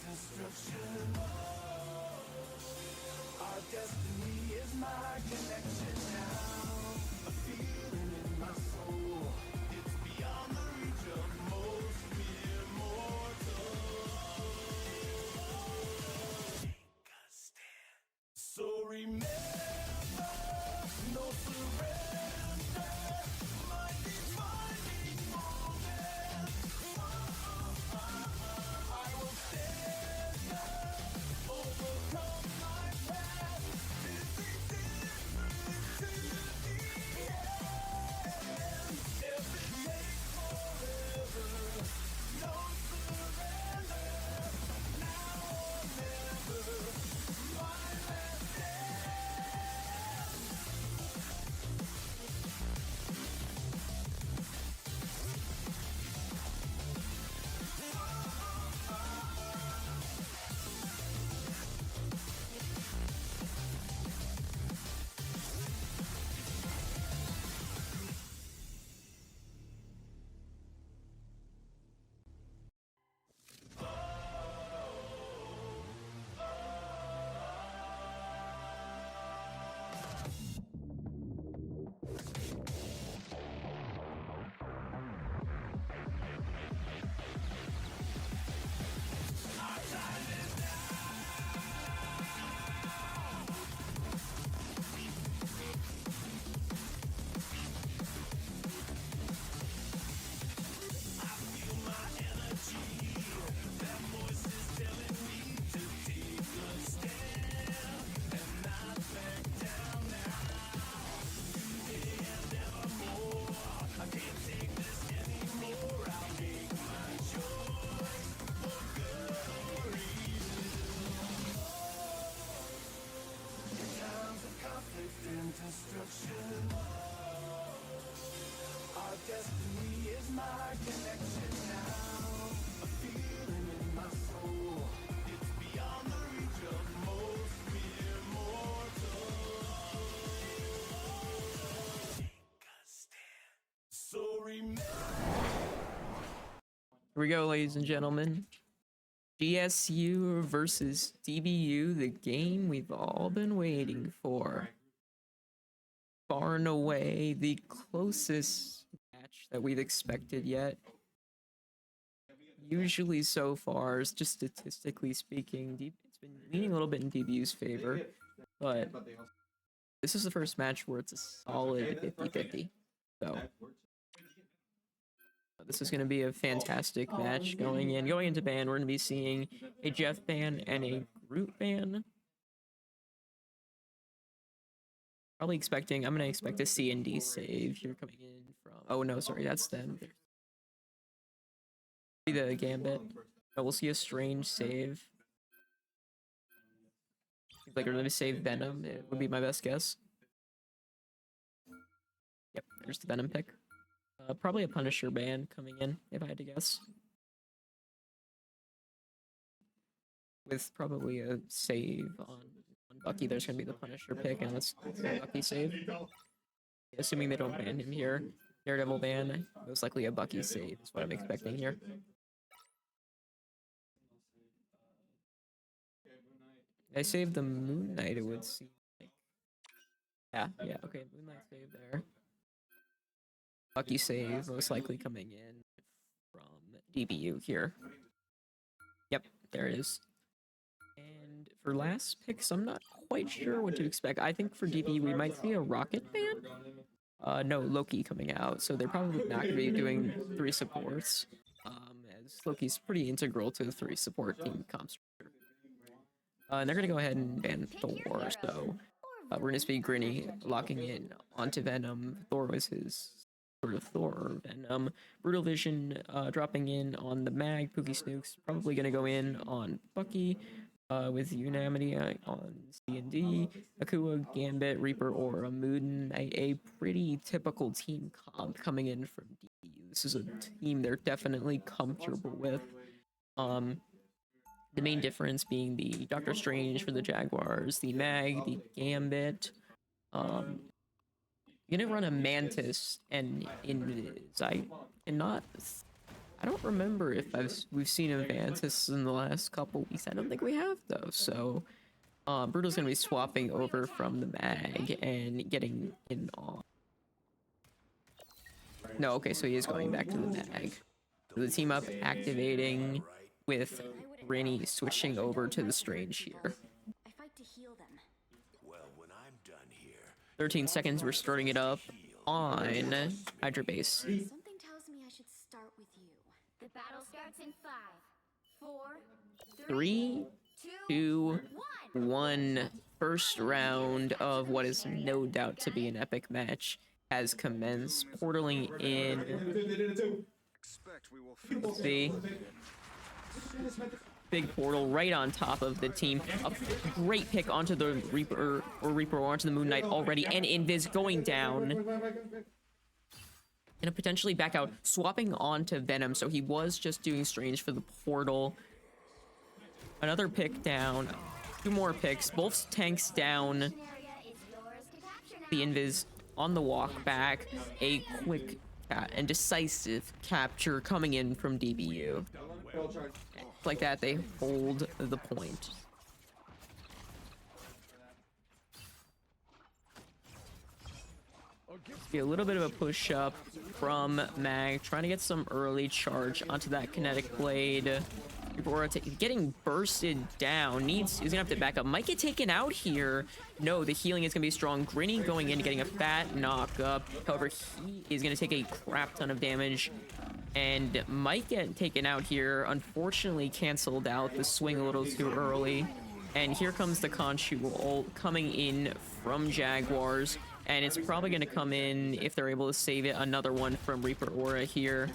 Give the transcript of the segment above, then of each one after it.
destruction. Our destiny is my connection now. A feeling in my soul. It's beyond the reach of most mere mortals. Take a stand. So remember, no surrender. Might be finding moment. I will stand up, overcome my past. This is different to the end. If it takes forever, no surrender. Now or never, my last stand. Times of conflict and destruction. Our destiny is my connection now. A feeling in my soul. It's beyond the reach of most mere mortals. Take a stand. So remember. Here we go, ladies and gentlemen. GSU versus DBU, the game we've all been waiting for. Far and away the closest match that we've expected yet. Usually so far, just statistically speaking, it's been leaning a little bit in DBU's favor, but this is the first match where it's a solid 50-50. So this is going to be a fantastic match going into ban. We're going to be seeing a Jeff ban and a Groot ban. I'm going to expect a C&D save here coming in from, oh no, sorry, that's them. The Gambit. Oh, we'll see a strange save. Like we're going to save Venom, it would be my best guess. Yep, there's the Venom pick. Probably a Punisher ban coming in, if I had to guess. With probably a save on Bucky, there's going to be the Punisher pick, and let's Bucky save. Assuming they don't ban him here. Daredevil ban, most likely a Bucky save is what I'm expecting here. I saved the Moon Knight, it would seem like. Yeah, okay, Moon Knight save there. Bucky save, most likely coming in from DBU here. Yep, there it is. And for last picks, I'm not quite sure what to expect. I think for DBU, we might see a Rocket ban. No, Loki coming out, so they're probably not going to be doing 3 supports, as Loki's pretty integral to the 3 support team comp structure. And they're going to go ahead and ban Thor, so we're going to see Grinny locking in onto Venom. Thor was his sort of Thor Venom. Brutal Vision dropping in on the Mag. Pookie Snooks probably going to go in on Bucky, with Unanimity on C&D. Akua, Gambit, Reaper, or a Moon Knight. A pretty typical team comp coming in from DBU. This is a team they're definitely comfortable with. The main difference being the Doctor Strange for the Jaguars, the Mag, the Gambit. You're gonna run a Mantis and not I don't remember if we've seen Avantis in the last couple weeks. I don't think we have though. So Brutal's gonna be swapping over from the mag and getting in on. No, okay, so he is going back to the mag. So the team up activating with Rinny switching over to the Strange here. I fight to heal them. Well, when I'm done here, 13 seconds, we're starting it up on Hydra base. Something tells me I should start with you. The battle starts in 5, 4, 3, 2, 1. First round of what is no doubt to be an epic match has commenced. Portaling in. See? Big portal right on top of the team. A great pick onto the Reaper, or Reaper onto the Moon Knight already. And Invis going down. Gonna potentially back out, swapping onto Venom. So he was just doing Strange for the portal. Another pick down. 2 more picks. Both tanks down. The Invis on the walk back. A quick and decisive capture coming in from DBU. Like that, they hold the point. See a little bit of a push up from Mag, trying to get some early charge onto that kinetic blade. Aurora getting bursted down. Is gonna have to back up. Might get taken out here. No, the healing is gonna be strong. Grinny going in, getting a fat knock up. However, he is gonna take a crap ton of damage and might get taken out here. Unfortunately, canceled out the swing a little too early. And here comes the Khonshu ult coming in from Jaguars. And it's probably gonna come in, if they're able to save it, another one from Reaper Aura here.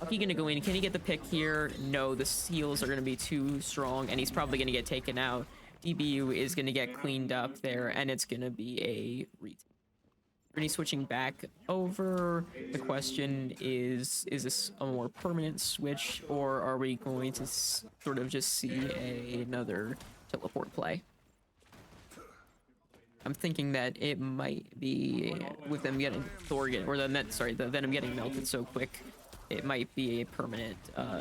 Bucky gonna go in. Can he get the pick here? No, the seals are gonna be too strong, and he's probably gonna get taken out. DBU is gonna get cleaned up there, and it's gonna be a retake. Brittany switching back over. The question is this a more permanent switch, or are we going to sort of just see another teleport play? I'm thinking that it might be with them getting the Venom getting melted so quick. It might be a permanent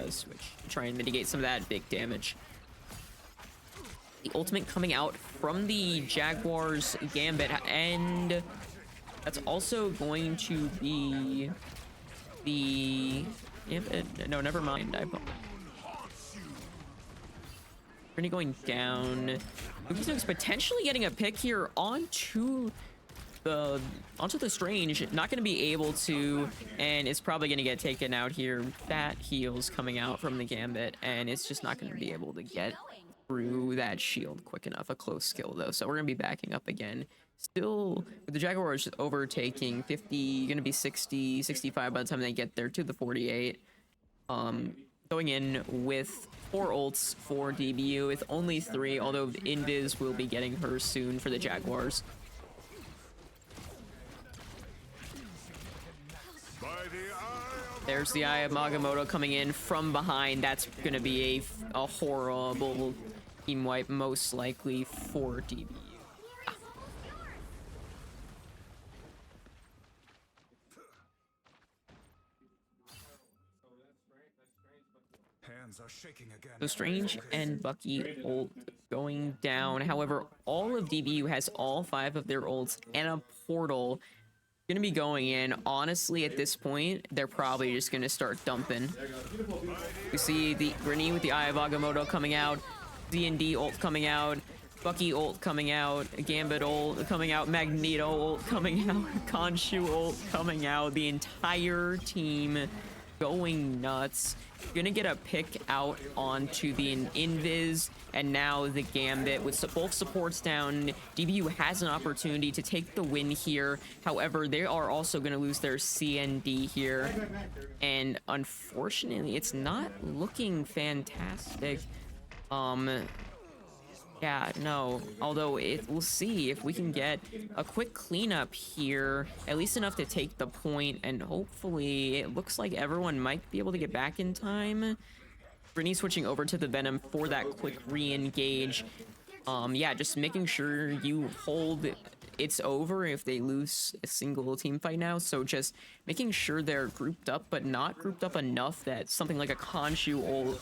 switch to try and mitigate some of that big damage. The ultimate coming out from the Jaguars Gambit, and that's also going to be the... No, never mind. Brittany going down. Luke's potentially getting a pick here onto the Strange. Not going to be able to, and it's probably going to get taken out here. That heals coming out from the Gambit, and it's just not going to be able to get through that shield quick enough. A close kill though, so we're going to be backing up again. Still, with the Jaguars overtaking 50, going to be 60, 65 by the time they get there to the 48. Going in with 4 ults for DBU with only 3, although Invis will be getting hers soon for the Jaguars. There's the Eye of Magamoto coming in from behind. That's going to be a horrible team wipe, most likely for DBU. hands are shaking again. So Strange and Bucky ult going down. However, all of DBU has all 5 of their ults and a portal gonna be going in. Honestly, at this point, they're probably just gonna start dumping. We see the Grenade with the Eye of Agamotto coming out, D&D ult coming out, Bucky ult coming out, Gambit ult coming out, Magneto ult coming out, Khonshu ult coming out. The entire team going nuts. Gonna get a pick out onto the Invis, and now the Gambit with both supports down. DBU has an opportunity to take the win here. However, they are also gonna lose their CND here, and unfortunately, it's not looking fantastic. Yeah, no. Although we'll see if we can get a quick cleanup here, at least enough to take the point, and hopefully it looks like everyone might be able to get back in time. Brittany switching over to the Venom for that quick re-engage. Yeah, just making sure you hold it's over if they lose a single team fight now. So just making sure they're grouped up, but not grouped up enough that something like a Khonshu ult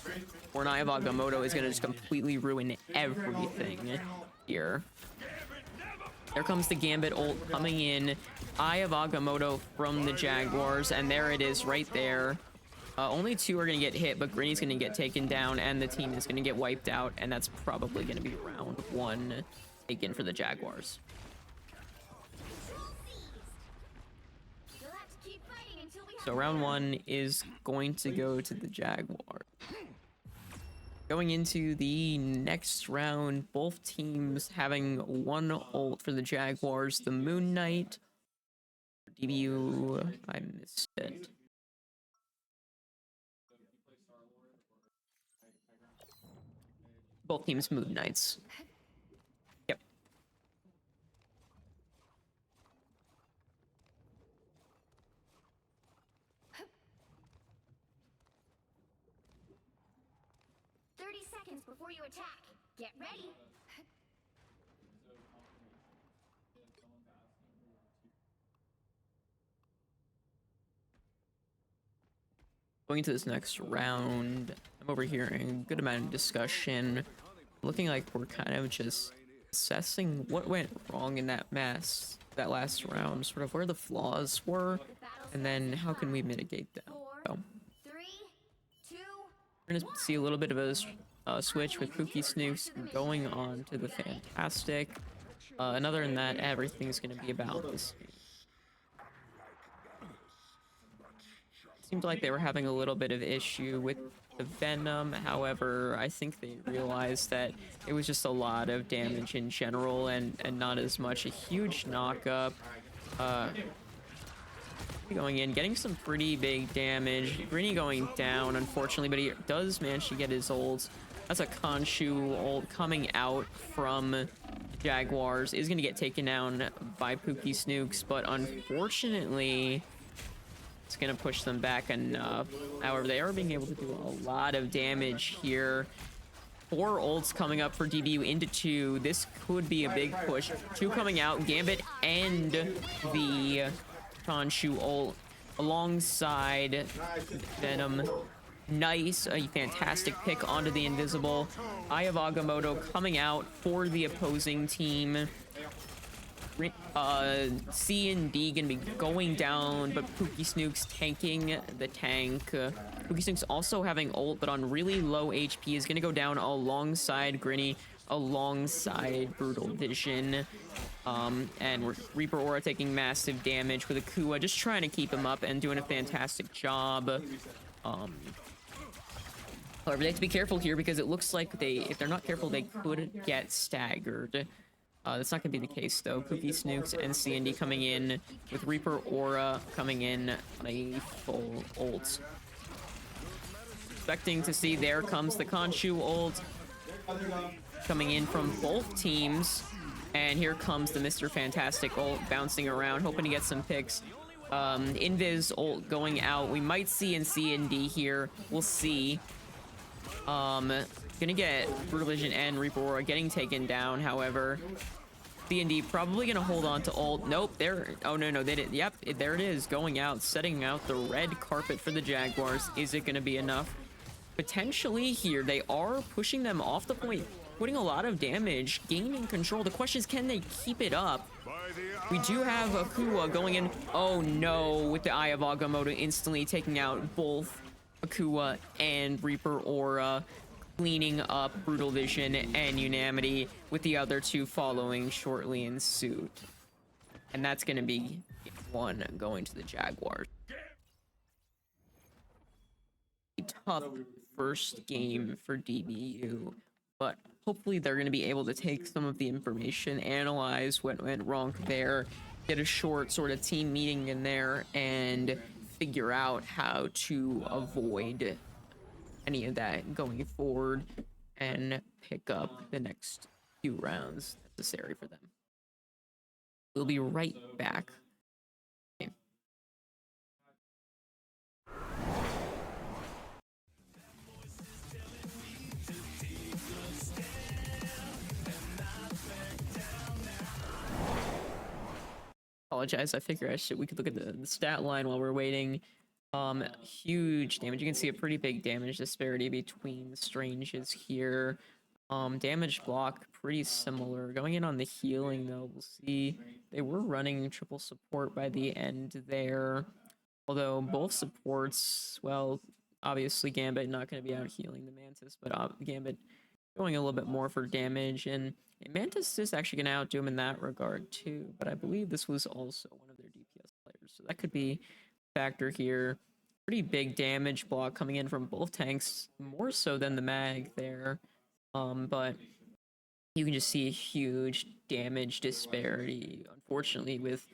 or an Eye of Agamotto is going to just completely ruin everything here. There comes the Gambit ult coming in. Eye of Agamotto from the Jaguars, and there it is right there. Only 2 are going to get hit, but Grinny's going to get taken down, and the team is going to get wiped out, and that's probably going to be round 1 taken for the Jaguars. So round 1 is going to go to the Jaguar. Going into the next round, both teams having 1 ult for the Jaguars. The Moon Knight. DBU, I missed it. Both teams Moon Knights. Yep. Seconds before you attack. Get ready. Going to this next round, I'm overhearing a good amount of discussion. Looking like we're kind of just assessing what went wrong in that last round, sort of where the flaws were, and then how can we mitigate them. So, 3, 2, we're gonna see a little bit of a switch with Pookie Snooks going on to the Fantastic. And other than that, everything's gonna be about this. Seemed like they were having a little bit of issue with the Venom. However, I think they realized that it was just a lot of damage in general and not as much a huge knock-up. Going in, getting some pretty big damage. Grinny going down, unfortunately, but he does manage to get his ult. That's a Khonshu ult coming out from Jaguars. Is going to get taken down by Pookie Snooks, but unfortunately, it's going to push them back enough. However, they are being able to do a lot of damage here. 4 ults coming up for DBU into 2. This could be a big push. 2 coming out, Gambit and the Khonshu ult alongside Venom. Nice, a fantastic pick onto the Invisible. Eye of Agamotto coming out for the opposing team. C and D gonna be going down, but Pookie Snooks tanking the tank. Pookie Snooks also having ult, but on really low HP, is gonna go down alongside Grinny, alongside Brutal Vision. And Reaper Aura taking massive damage with Akua, just trying to keep him up and doing a fantastic job. However, they have to be careful here because it looks like if they're not careful, they could get staggered. That's not going to be the case, though. Pookie Snooks and C&D coming in with Reaper Aura coming in on a full ult. Expecting to see, there comes the Khonshu ult coming in from both teams. And here comes the Mr. Fantastic ult bouncing around, hoping to get some picks. Invis ult going out. We might see in C&D here. We'll see. Gonna get Brutal Vision and Reaper Aura getting taken down, however. C&D probably gonna hold on to ult. Nope, oh no, they didn't. Yep, there it is, going out, setting out the red carpet for the Jaguars. Is it gonna be enough? Potentially here, they are pushing them off the point, putting a lot of damage, gaining control. The question is, can they keep it up? We do have Akua going in. Oh no, with the Eye of Agamotto instantly taking out both Akua and Reaper Aura, cleaning up Brutal Vision and Unanimity, with the other 2 following shortly in suit. And that's going to be 1 going to the Jaguars. A tough first game for DBU, but hopefully they're going to be able to take some of the information, analyze what went wrong there, get a short sort of team meeting in there, and figure out how to avoid any of that going forward and pick up the next few rounds necessary for them. We'll be right back. Okay. apologize. I figure we could look at the stat line while we're waiting. Huge damage. You can see a pretty big damage disparity between the Stranges here. Damage block, pretty similar. Going in on the healing, though, we'll see they were running triple support by the end there. Although both supports, well, obviously Gambit not going to be out healing the Mantis, but Gambit going a little bit more for damage, and Mantis is actually going to outdo him in that regard too. But I believe this was also one of their DPS players, so that could be a factor here. Pretty big damage block coming in from both tanks, more so than the mag there. But you can just see a huge damage disparity, unfortunately, with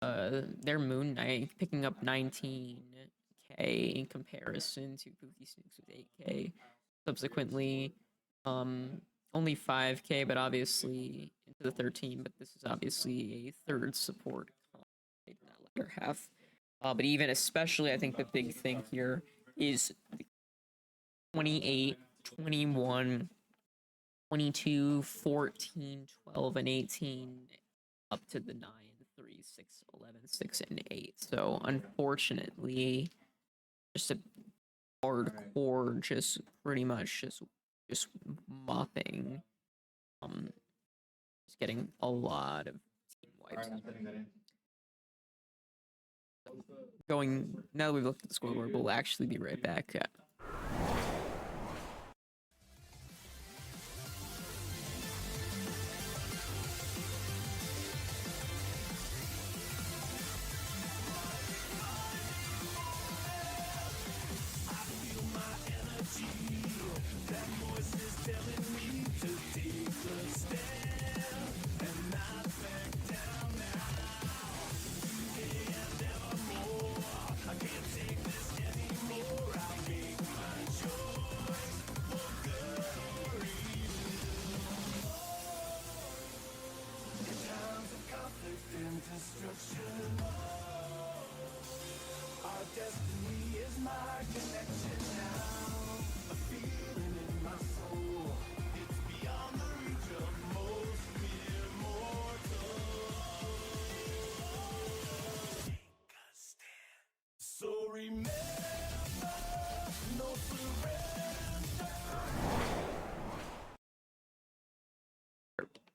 their Moon Knight picking up 19k in comparison to Pookie Snooks with 8k. Subsequently, only 5k, but obviously into the 13. But this is obviously a third support in that latter half. But even especially, I think the big thing here is 28, 21, 22, 14, 12, and 18 up to the 9, 3, 6, 11, 6, and 8. So unfortunately, just a hardcore, just pretty much just mopping. Just getting a lot of team wipes. Going, now that we've looked at the scoreboard, we'll actually be right back.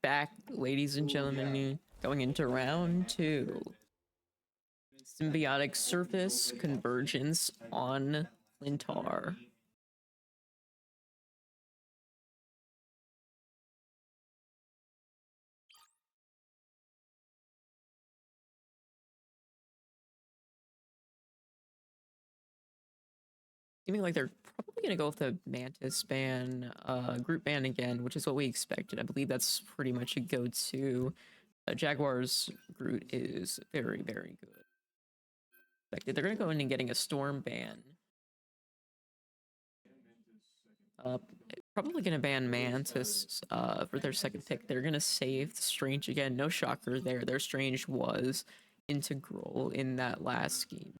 Back, ladies and gentlemen, going into round 2. Symbiotic Surface Convergence on Lintar. Seeming like they're probably going to go with the Mantis ban, group ban again, which is what we expected. I believe that's pretty much a go-to. Jaguars Groot is very, very good. Expected. They're going to go in and getting a Storm ban. Probably going to ban Mantis for their second pick. They're going to save the Strange again. No shocker there. Their Strange was integral in that last scheme.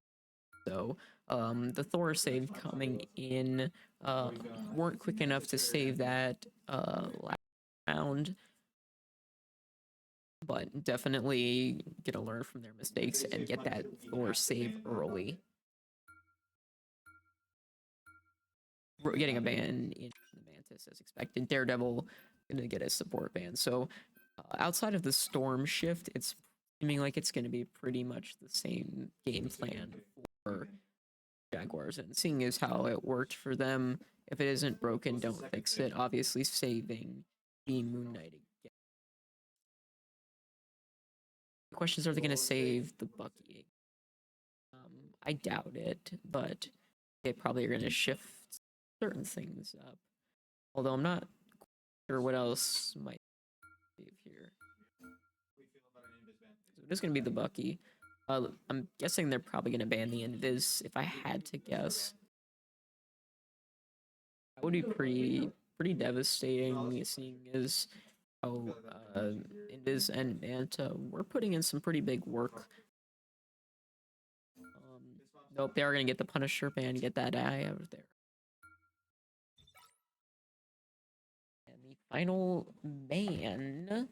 So the Thor save coming in weren't quick enough to save that last round. But definitely gonna learn from their mistakes and get that Thor save early. We're getting a ban in the Mantis as expected. Daredevil gonna get a support ban. So outside of the Storm shift, it's seeming like it's gonna be pretty much the same game plan for Jaguars. And seeing as how it worked for them, if it isn't broken, don't fix it. Obviously saving the Moon Knight again. The question is, are they going to save the Bucky? I doubt it, but they probably are going to shift certain things up. Although I'm not sure what else might save here. So it is going to be the Bucky. I'm guessing they're probably going to ban the Invis, if I had to guess. That would be pretty devastating, seeing as how Invis and Manta we're putting in some pretty big work. Nope, they are going to get the Punisher ban, get that eye out of there. And the final ban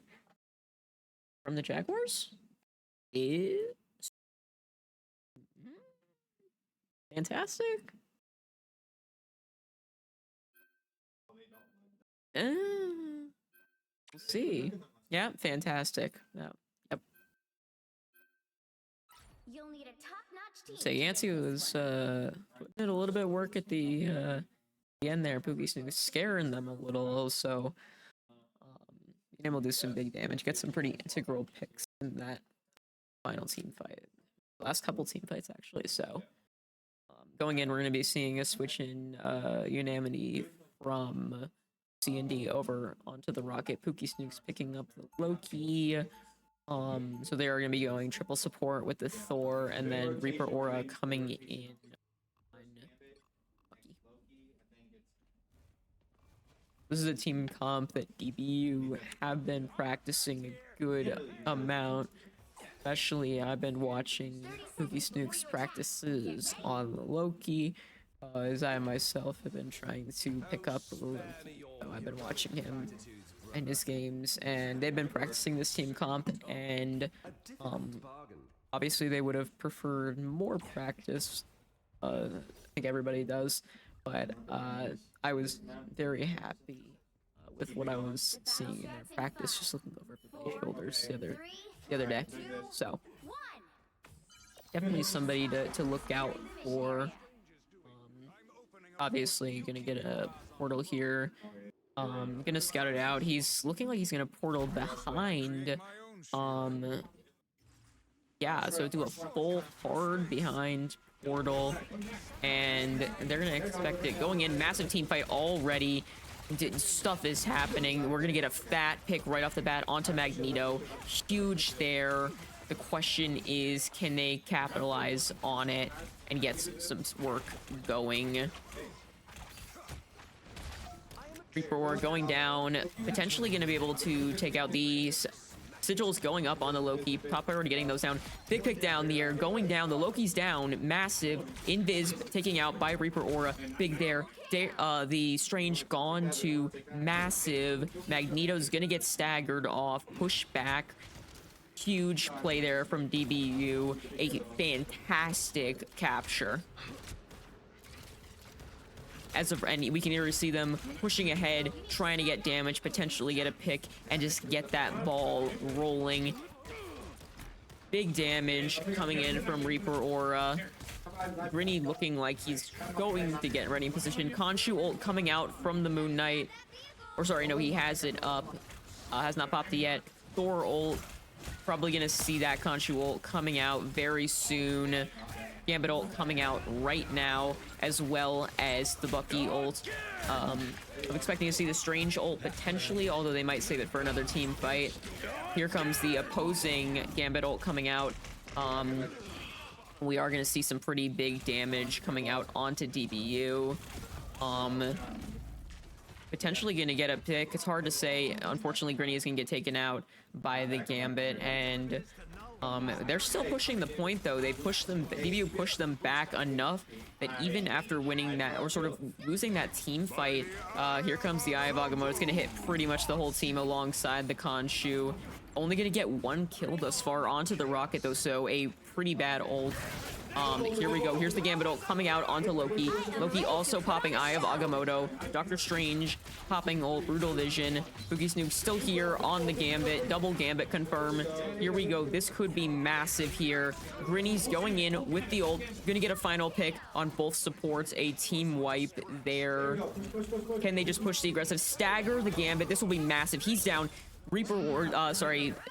from the Jaguars? is fantastic. We'll see. Yeah, fantastic. Yeah. Yep. You'll need a top-notch team. So Yancy was putting in a little bit of work at the end there. Pookie's scaring them a little, so being able to do some big damage, get some pretty integral picks in that final team fight. Last couple team fights actually. So going in, we're going to be seeing a switch in unanimity from C&D over onto the Rocket. Pookie Snook's picking up the Loki. So they are going to be going triple support with the Thor, and then Reaper Aura coming in on Bucky. This is a team comp that DBU have been practicing a good amount. Especially, I've been watching Pookie Snook's practices on the Loki, as I myself have been trying to pick up the Loki. So I've been watching him and his games, and they've been practicing this team comp, and obviously they would have preferred more practice. I think everybody does, but I was very happy with what I was seeing in their practice, just looking over everybody's shoulders the other day. So definitely somebody to look out for. Obviously gonna get a portal here. Gonna scout it out. He's looking like he's gonna portal behind. Yeah, so do a full hard behind portal, and they're gonna expect it going in. Massive team fight already. Stuff is happening. We're gonna get a fat pick right off the bat onto Magneto. Huge there. The question is, can they capitalize on it and get some work going? Reaper War going down, potentially going to be able to take out these sigils going up on the Loki. Top priority getting those down. Big pick down the air, going down. The Loki's down. Massive. Invis taking out by Reaper Aura. Big there. The Strange gone to massive. Magneto's going to get staggered off. Push back. Huge play there from DBU. A fantastic capture. And we can either see them pushing ahead, trying to get damage, potentially get a pick, and just get that ball rolling. Big damage coming in from Reaper Aura. Grinny looking like he's going to get ready in position. Khonshu ult coming out from the Moon Knight. Or sorry, no, he has it up. Has not popped it yet. Thor ult. Probably going to see that Khonshu ult coming out very soon. Gambit ult coming out right now, as well as the Bucky ult. I'm expecting to see the Strange ult potentially, although they might save it for another team fight. Here comes the opposing Gambit ult coming out. We are going to see some pretty big damage coming out onto DBU. Potentially going to get a pick. It's hard to say. Unfortunately, Grinny is going to get taken out by the Gambit, and they're still pushing the point, though. They push them, DBU pushed them back enough that even after winning that, or sort of losing that team fight, here comes the Eye of Agamotto. It's going to hit pretty much the whole team alongside the Khonshu. Only going to get one kill thus far onto the Rocket, though, so a pretty bad ult. Here we go. Here's the Gambit ult coming out onto Loki. Loki also popping Eye of Agamotto. Doctor Strange popping ult. Brutal Vision. Pookie Snook still here on the Gambit. Double Gambit confirm. Here we go. This could be massive here. Grinny's going in with the ult. Gonna get a final pick on both supports. A team wipe there. Can they just push the aggressive? Stagger the Gambit. This will be massive. He's down. Reaper Ward,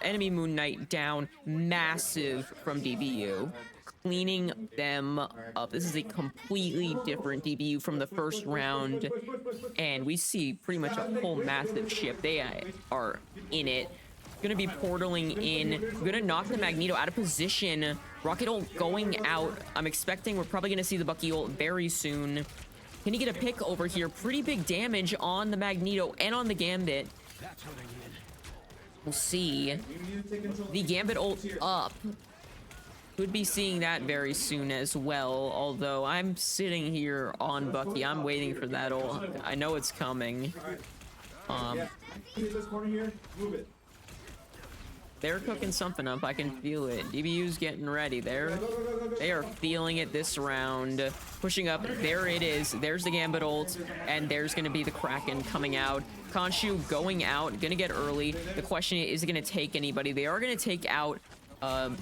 enemy Moon Knight down. Massive from DBU. Cleaning them up. This is a completely different DBU from the first round, and we see pretty much a whole massive ship. They are in it. Gonna be portaling in. Gonna knock the Magneto out of position. Rocket ult going out. I'm expecting we're probably gonna see the Bucky ult very soon. Can he get a pick over here? Pretty big damage on the Magneto and on the Gambit. We'll see. The Gambit ult up. Could be seeing that very soon as well, although I'm sitting here on Bucky. I'm waiting for that ult. I know it's coming. They're cooking something up. I can feel it. DBU's getting ready. They are feeling it this round. Pushing up. There it is. There's the Gambit ult. And there's going to be the Kraken coming out. Khonshu going out. Going to get early. The question is it going to take anybody? They are going to take out... they're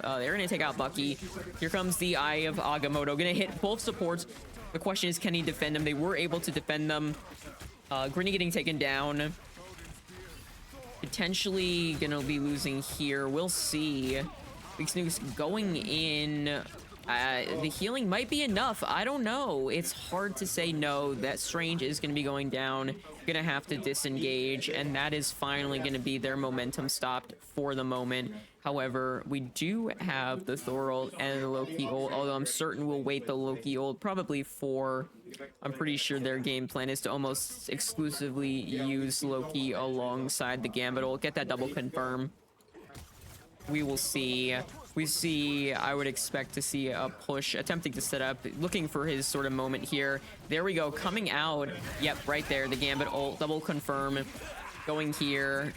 going to take out Bucky. Here comes the Eye of Agamotto. Going to hit both supports. The question is, can he defend them? They were able to defend them. Grinny getting taken down. Potentially gonna be losing here. We'll see. Big Snooks going in. The healing might be enough. I don't know. It's hard to say no. That Strange is gonna be going down. Gonna have to disengage, and that is finally gonna be their momentum stopped for the moment. However, we do have the Thor ult and the Loki ult, although I'm certain we'll wait the Loki ult probably for... I'm pretty sure their game plan is to almost exclusively use Loki alongside the Gambit ult. Get that double confirm. We will see. We see, I would expect to see a push, attempting to set up, looking for his sort of moment here. There we go, coming out. Yep, right there, the Gambit ult, double confirm. Going here.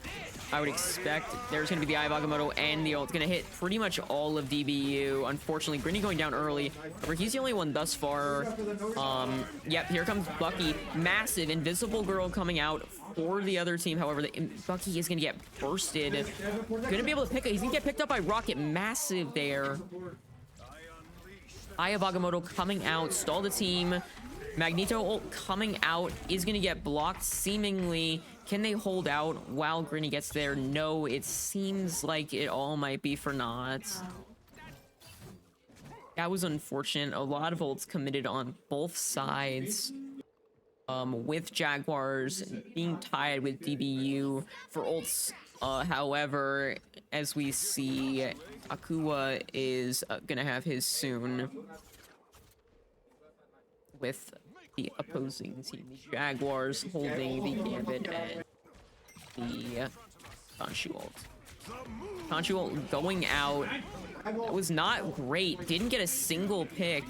I would expect there's going to be the Eye of Agamotto and the ult. Going to hit pretty much all of DBU. Unfortunately, Grinny going down early. However, he's the only one thus far. Yep, here comes Bucky. Massive Invisible Girl coming out for the other team. However, Bucky is going to get bursted. Going to be able to pick it. He's going to get picked up by Rocket. Massive there. Eye of Agamotto coming out. Stall the team. Magneto ult coming out. Is going to get blocked seemingly. Can they hold out while Grinny gets there? No, it seems like it all might be for naught. That was unfortunate. A lot of ults committed on both sides. With Jaguars being tied with DBU for ults. However, as we see, Akua is gonna have his soon. With the opposing team, the Jaguars holding the Gambit and the Khonshu ult. Khonshu ult going out. That was not great. Didn't get a single pick.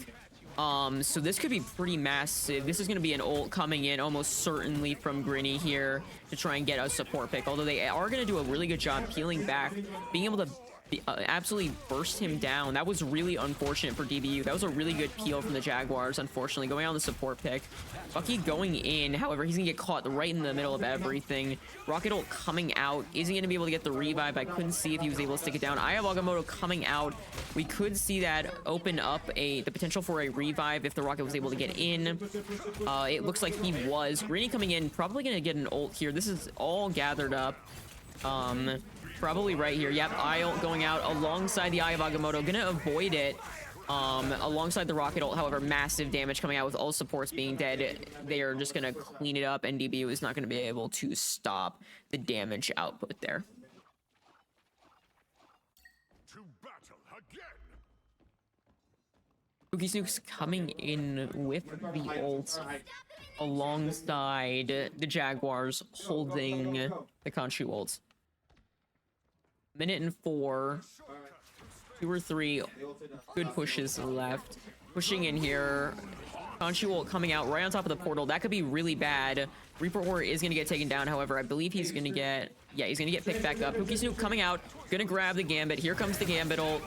So this could be pretty massive. This is going to be an ult coming in almost certainly from Grinny here to try and get a support pick. Although they are going to do a really good job peeling back, being able to absolutely burst him down. That was really unfortunate for DBU. That was a really good peel from the Jaguars, unfortunately, going on the support pick. Bucky going in, however, he's gonna get caught right in the middle of everything. Rocket ult coming out. Is he gonna be able to get the revive? I couldn't see if he was able to stick it down. Eye of Agamotto coming out. We could see that open up the potential for a revive if the Rocket was able to get in. It looks like he was. Grinny coming in, probably gonna get an ult here. This is all gathered up. Probably right here. Yep, Eye ult going out alongside the Eye of Agamotto. Gonna avoid it alongside the Rocket ult. However, massive damage coming out with all supports being dead. They are just gonna clean it up, and DBU is not gonna be able to stop the damage output there. To battle again. Spooky Snooks coming in with the ult alongside the Jaguars holding the Khonshu ult. Minute and 4, 2 or 3 good pushes left. Pushing in here. Khonshu ult coming out right on top of the portal. That could be really bad. Reaper Warrior is going to get taken down. However, I believe he's going to get... Yeah, he's going to get picked back up. Spooky Snook coming out. Going to grab the Gambit. Here comes the Gambit ult.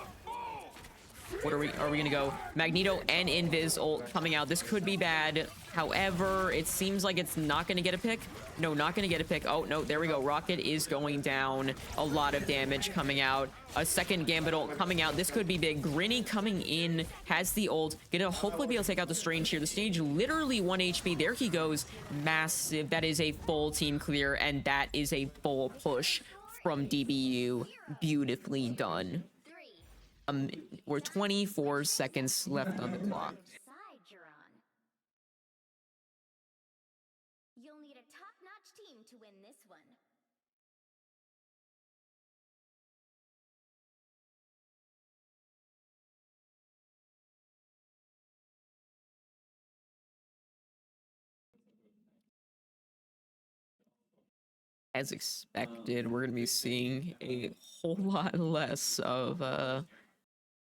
What are we gonna go? Magneto and Invis ult coming out. This could be bad. However, it seems like it's not gonna get a pick. No, not gonna get a pick. Oh, no, there we go. Rocket is going down. A lot of damage coming out. A second Gambit ult coming out. This could be big. Grinny coming in, has the ult. Gonna hopefully be able to take out the Strange here. The Strange literally 1 HP. There he goes. Massive. That is a full team clear, and that is a full push from DBU. Beautifully done. We're 24 seconds left on the clock. Side you're on. You'll need a top-notch team to win this one. As expected, we're going to be seeing a whole lot less of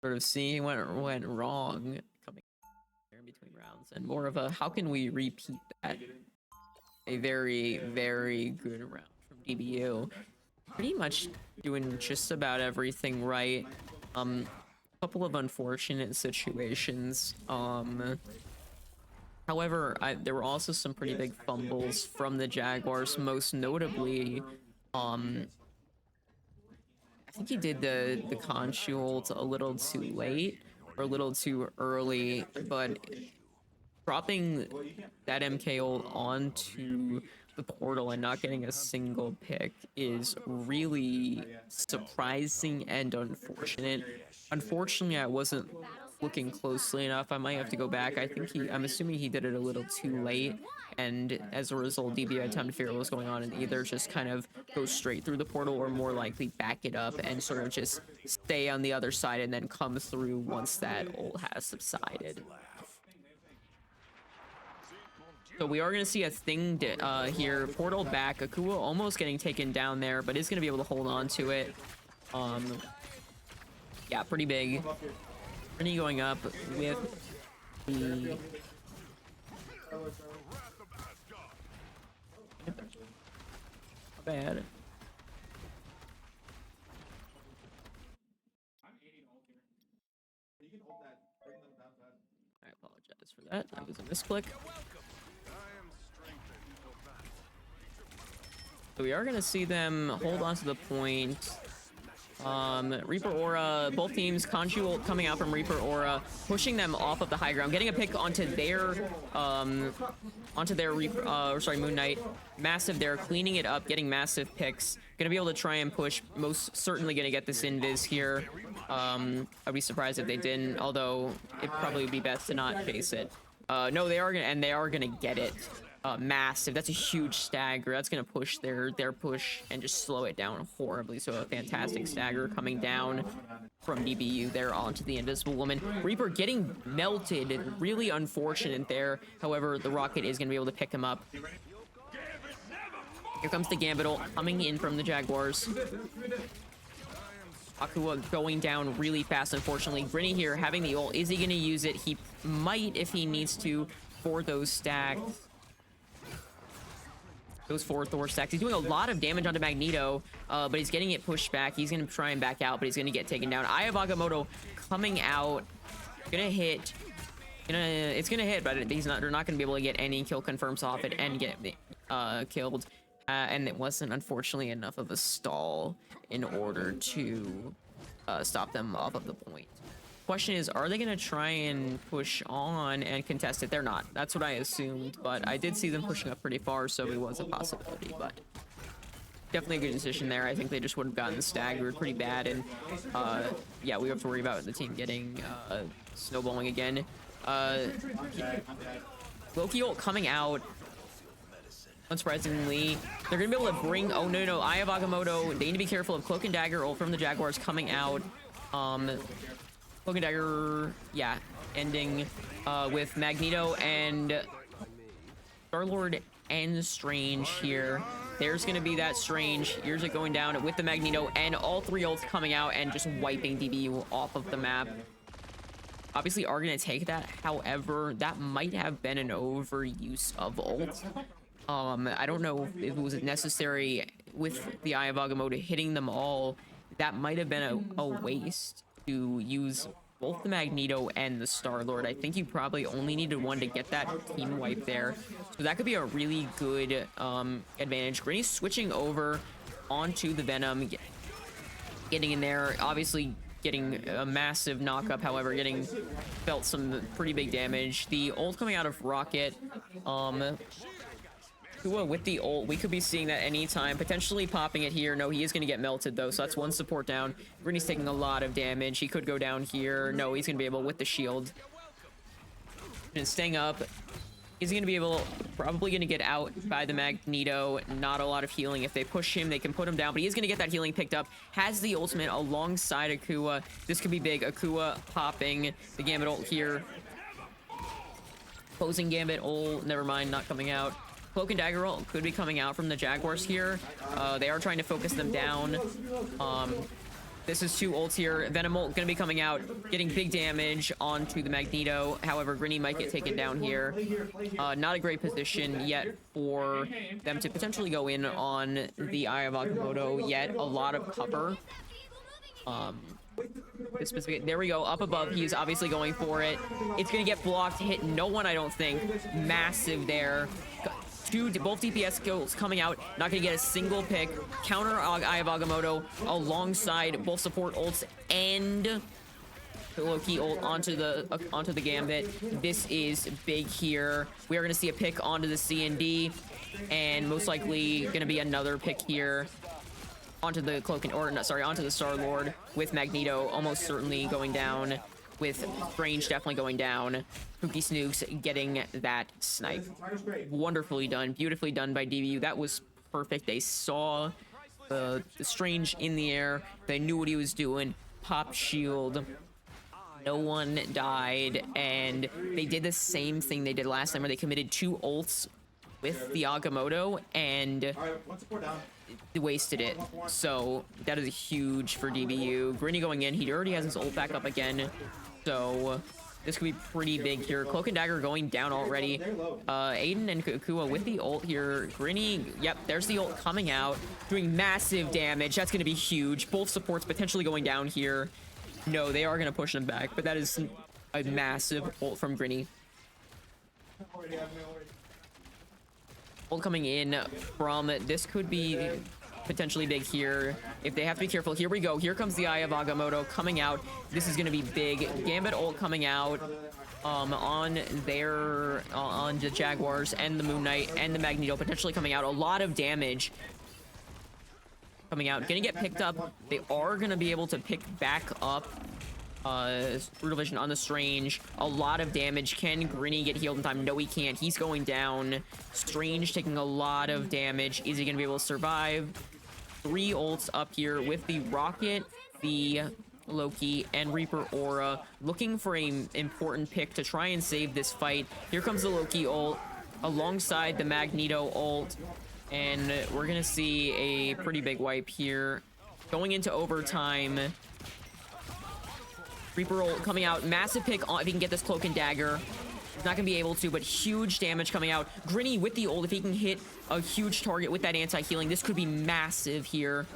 sort of seeing what went wrong coming there in between rounds, and more of a how can we repeat that. A very, very good round from DBU. pretty much doing just about everything right. Couple of unfortunate situations. However, there were also some pretty big fumbles from the Jaguars, most notably, I think he did the conch ult a little too late or a little too early, but dropping that MK ult onto the portal and not getting a single pick is really surprising and unfortunate. Unfortunately, I wasn't looking closely enough. I might have to go back. I'm assuming he did it a little too late, and as a result, DB had time to figure out what was going on and either just kind of go straight through the portal or more likely back it up and sort of just stay on the other side and then come through once that ult has subsided. So we are going to see a thing here. Portal back. Akua almost getting taken down there, but is going to be able to hold on to it. Yeah, pretty big. Pretty going up with the... Not bad. I apologize for that. That was a misclick. So we are going to see them hold on to the point. Reaper Aura, both teams, Conchu ult coming out from Reaper Aura, pushing them off of the high ground, getting a pick onto their Moon Knight. Massive there, cleaning it up, getting massive picks. Gonna be able to try and push, most certainly gonna get this invis here. I'd be surprised if they didn't, although it probably would be best to not chase it. No, they are gonna get it. Massive. That's a huge stagger. That's gonna push their push and just slow it down horribly. So a fantastic stagger coming down from DBU there onto the Invisible Woman. Reaper getting melted. Really unfortunate there. However, the Rocket is gonna be able to pick him up. Here comes the Gambit ult coming in from the Jaguars. Akua going down really fast, unfortunately. Grinny here having the ult. Is he gonna use it? He might if he needs to for those stacks. Those 4 Thor stacks. He's doing a lot of damage onto Magneto, but he's getting it pushed back. He's going to try and back out, but he's going to get taken down. Eye of Agamotto coming out. Gonna hit. It's going to hit, but they're not going to be able to get any kill confirms off it and get killed. And it wasn't, unfortunately, enough of a stall in order to stop them off of the point. Question is, are they going to try and push on and contest it? They're not. That's what I assumed, but I did see them pushing up pretty far, so it was a possibility, but definitely a good decision there. I think they just would have gotten staggered pretty bad, and yeah, we have to worry about the team getting snowballing again. Loki ult coming out. Unsurprisingly, they're going to be able to bring... Oh, no. Eye of Agamotto. They need to be careful of Cloak and Dagger ult from the Jaguars coming out. Cloak and Dagger, yeah, ending with Magneto and Star-Lord and Strange here. There's going to be that Strange. Here's it going down with the Magneto and all 3 ults coming out and just wiping DBU off of the map. Obviously, are going to take that. However, that might have been an overuse of ult. I don't know if it was necessary with the Eye of Agamotto hitting them all. That might have been a waste to use both the Magneto and the Star-Lord. I think you probably only needed one to get that team wipe there. So that could be a really good advantage. Grinny's switching over onto the Venom, getting in there, obviously getting a massive knock-up, however, felt some pretty big damage. The ult coming out of Rocket, with the ult, we could be seeing that anytime, potentially popping it here. No, he is going to get melted though, so that's 1 support down. Grinny's taking a lot of damage. He could go down here. No, he's going to be able with the shield. And staying up, he's going to be able, probably going to get out by the Magneto. Not a lot of healing. If they push him, they can put him down, but he's going to get that healing picked up. Has the ultimate alongside Akua. This could be big. Akua popping the Gambit ult here. Closing Gambit ult, never mind, not coming out. Cloak and Dagger ult could be coming out from the Jaguars here. They are trying to focus them down. This is 2 ults here. Venomolt gonna be coming out, getting big damage onto the Magneto. However, Grinny might get taken down here. Not a great position yet for them to potentially go in on the Eye of Agamotto yet. A lot of cover. This specific, there we go, up above. He's obviously going for it. It's gonna get blocked, hit no one, I don't think. Massive there. Both DPS skills coming out, not gonna get a single pick. Counter Eye of Agamotto alongside both support ults and the Loki ult onto the Gambit. This is big here. We are gonna see a pick onto the CND, and most likely gonna be another pick here onto the onto the Star-Lord, with Magneto almost certainly going down, with Strange definitely going down. Pookie Snooks getting that snipe. Wonderfully done, beautifully done by DBU. That was perfect. They saw the Strange in the air. They knew what he was doing. Pop shield. No one died, and they did the same thing they did last time, where they committed 2 ults with the Agamotto, and wasted it. So that is huge for DBU. Grinny going in. He already has his ult back up again, so this could be pretty big here. Cloak and Dagger going down already. Aiden and Kukua with the ult here. Grinny, yep, there's the ult coming out, doing massive damage. That's going to be huge. Both supports potentially going down here. No, they are going to push them back, but that is a massive ult from Grinny. Ult coming in from, this could be potentially big here if they have to be careful. Here we go. Here comes the Eye of Agamotto coming out. This is going to be big. Gambit ult coming out on the Jaguars and the Moon Knight and the Magneto potentially coming out. A lot of damage coming out. Gonna get picked up. They are gonna be able to pick back up Brutal Vision on the Strange. A lot of damage. Can Grinny get healed in time? No, he can't. He's going down. Strange taking a lot of damage. Is he gonna be able to survive? 3 ults up here with the Rocket, the Loki, and Reaper Aura, looking for an important pick to try and save this fight. Here comes the Loki ult alongside the Magneto ult, and we're gonna see a pretty big wipe here. Going into overtime. Reaper ult coming out. Massive pick on if he can get this Cloak and Dagger. He's not gonna be able to, but huge damage coming out. Grinny with the ult, if he can hit a huge target with that anti-healing, this could be massive here.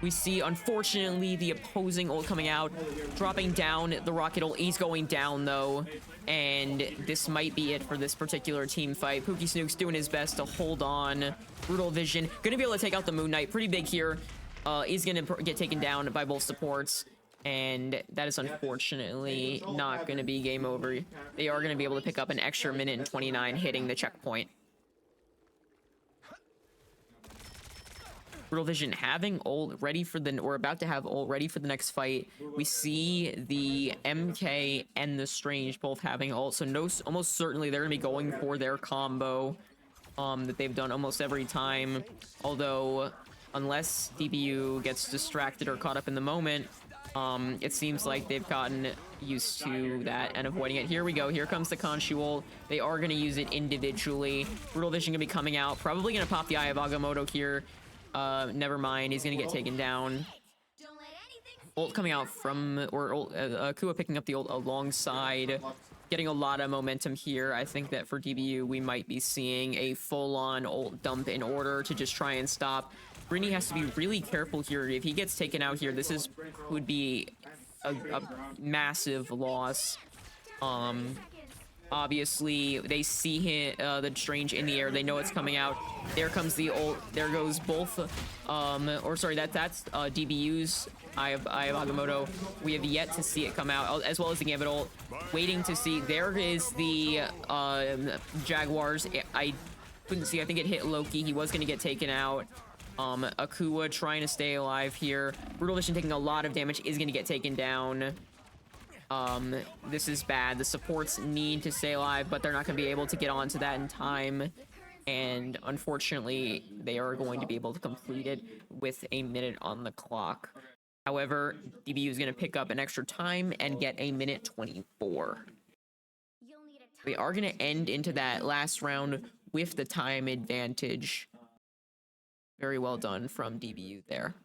We see, unfortunately, the opposing ult coming out, dropping down the Rocket ult. He's going down, though, and this might be it for this particular team fight. Pookie Snooks doing his best to hold on. Brutal Vision gonna be able to take out the Moon Knight. Pretty big here. He's gonna get taken down by both supports, and that is unfortunately not gonna be game over. They are gonna be able to pick up an extra minute and 29 hitting the checkpoint. Brutal Vision having ult ready for the, or about to have ult ready for the next fight. We see the MK and the Strange both having ult, so almost certainly they're gonna be going for their combo that they've done almost every time. Although, unless DBU gets distracted or caught up in the moment, it seems like they've gotten used to that and avoiding it. Here we go. Here comes the Khonshu ult. They are going to use it individually. Brutal Vision going to be coming out. Probably going to pop the Eye of Agamotto here. Never mind. He's going to get taken down. Ult coming out from, or Kua picking up the ult alongside. Getting a lot of momentum here. I think that for DBU, we might be seeing a full-on ult dump in order to just try and stop. Grinny has to be really careful here. If he gets taken out here, this would be a massive loss. Obviously, they see him, the Strange in the air. They know it's coming out. There comes the ult. There goes both, or sorry, that's DBU's Eye of Agamotto. We have yet to see it come out, as well as the Gambit ult. Waiting to see. There is the Jaguars. I couldn't see. I think it hit Loki. He was going to get taken out. Akua trying to stay alive here. Brutal Vision taking a lot of damage, is going to get taken down. This is bad. The supports need to stay alive, but they're not going to be able to get onto that in time. And unfortunately, they are going to be able to complete it with a minute on the clock. However, DBU is going to pick up an extra time and get a minute 24. We are going to end into that last round with the time advantage. Very well done from DBU there.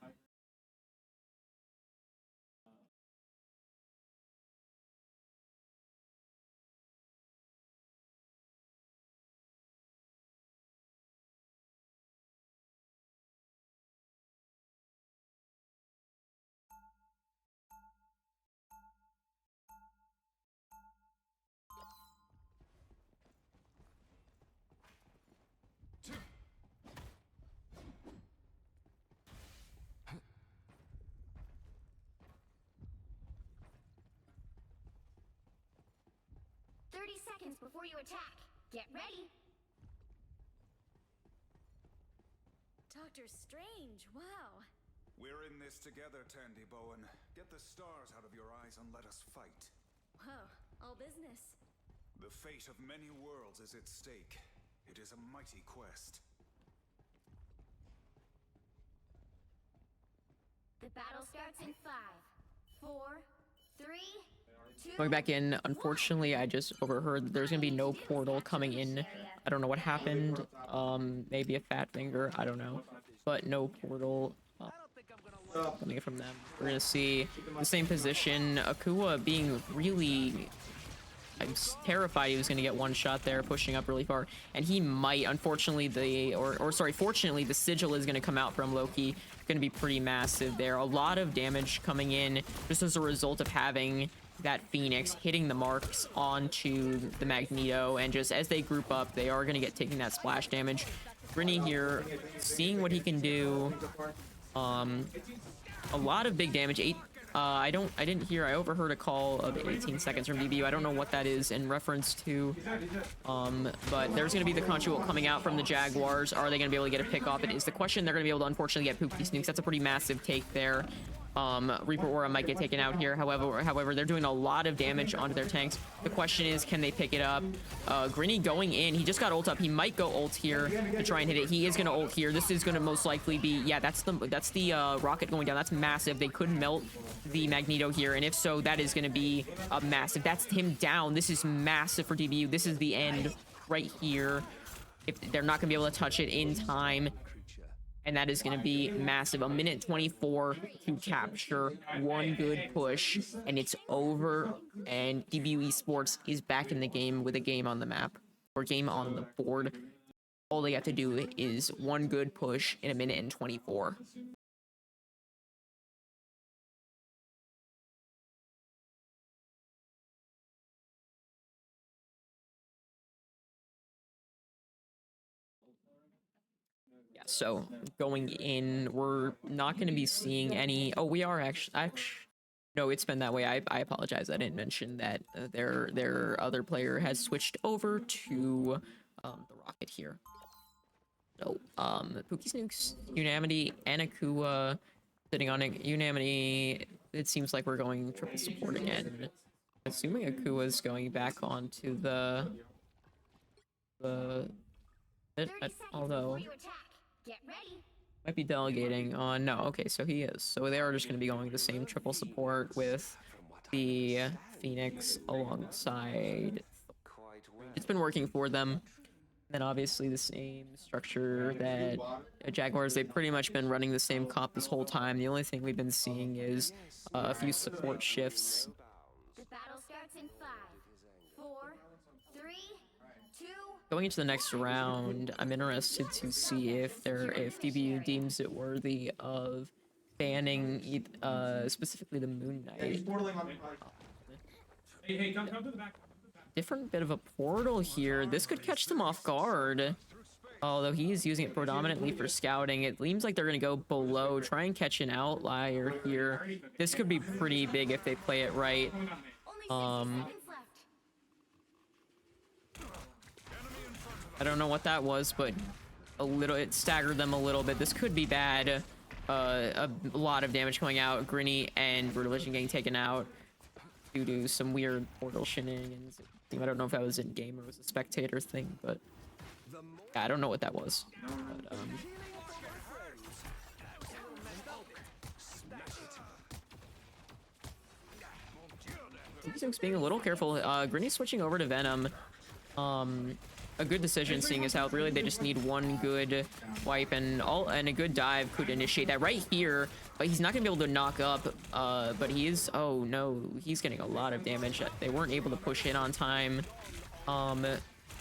30 seconds before you attack. Get ready. Doctor Strange, wow. We're in this together, Tandy Bowen. Get the stars out of your eyes and let us fight. Whoa, all business. The fate of many worlds is at stake. It is a mighty quest. The battle starts in 5, 4, 3, 2. Going back in, unfortunately, I just overheard that there's gonna be no portal coming in. I don't know what happened. Maybe a fat finger, I don't know. But no portal coming from them. We're gonna see the same position. Akua being really... I'm terrified he was gonna get one shot there, pushing up really far. And he might, unfortunately, fortunately, the sigil is gonna come out from Loki. Gonna be pretty massive there. A lot of damage coming in just as a result of having that Phoenix hitting the marks onto the Magneto, and just as they group up, they are gonna get taking that splash damage. Grinny here, seeing what he can do. A lot of big damage. I overheard a call of 18 seconds from DBU. I don't know what that is in reference to. But there's going to be the Conchu ult coming out from the Jaguars. Are they going to be able to get a pick off? It is the question. They're going to be able to unfortunately get Poopy Snooks. That's a pretty massive take there. Reaper Aura might get taken out here. However, they're doing a lot of damage onto their tanks. The question is, can they pick it up? Grinny going in. He just got ult up. He might go ult here to try and hit it. He is going to ult here. This is going to most likely be... Yeah, that's the rocket going down. That's massive. They could melt the Magneto here, and if so, that is going to be a massive... That's him down. This is massive for DBU. This is the end right here. If they're not going to be able to touch it in time, and that is going to be massive. 1:24 to capture one good push, and it's over, and DBU Esports is back in the game with a game on the map, or game on the board. All they have to do is one good push in 1:24. Yeah, so going in, we're not going to be seeing any... Oh, we are actually... No, it's been that way. I apologize. I didn't mention that their other player has switched over to the rocket here. So, Pookie Snooks, Unamity, and Akua sitting on it. Unamity, it seems like we're going triple support again. Assuming Akua's going back onto the although... Get ready. Might be delegating on... No, okay, so he is. So they are just going to be going the same triple support with the Phoenix alongside. It's been working for them. Then obviously the same structure that Jaguars, they've pretty much been running the same comp this whole time. The only thing we've been seeing is a few support shifts. The battle starts in 5, 4, 3, 2. Going into the next round, I'm interested to see if DBU deems it worthy of banning specifically the Moon Knight. Hey, come to the back. Different bit of a portal here. This could catch them off guard. Although he is using it predominantly for scouting, it seems like they're going to go below, try and catch an outlier here. This could be pretty big if they play it right. I don't know what that was, but it staggered them a little bit. This could be bad. A lot of damage coming out. Grinny and Brutalition getting taken out due to some weird portal shenanigans. I don't know if that was in game or was a spectator thing, but yeah, I don't know what that was. But, being a little careful. Grinny switching over to Venom. A good decision, seeing as how really they just need one good wipe, and a good dive could initiate that right here. But he's not gonna be able to knock up. But he is. Oh no, he's getting a lot of damage. They weren't able to push in on time.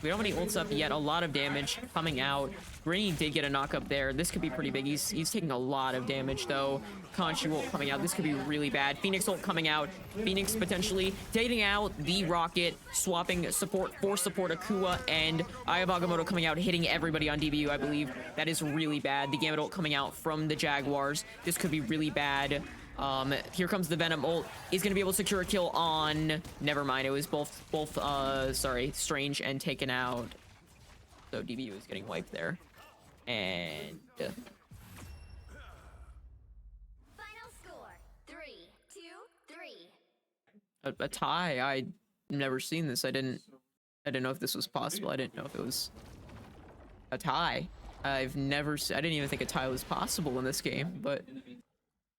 We don't have any ults up yet. A lot of damage coming out. Grinny did get a knock up there. This could be pretty big. He's taking a lot of damage though. Conchu ult coming out. This could be really bad. Phoenix ult coming out. Phoenix potentially taking out the rocket, swapping support for support. Akua and Ayabagamoto coming out, hitting everybody on DBU, I believe. That is really bad. The Gambit ult coming out from the Jaguars. This could be really bad. Here comes the Venom ult. He's gonna be able to secure a kill on. Never mind. It was both Strange and taken out. So DBU is getting wiped there, and Final score 3-2-3. a tie. I'd never seen this. I didn't know if this was possible. I didn't know if it was a tie. I didn't even think a tie was possible in this game, but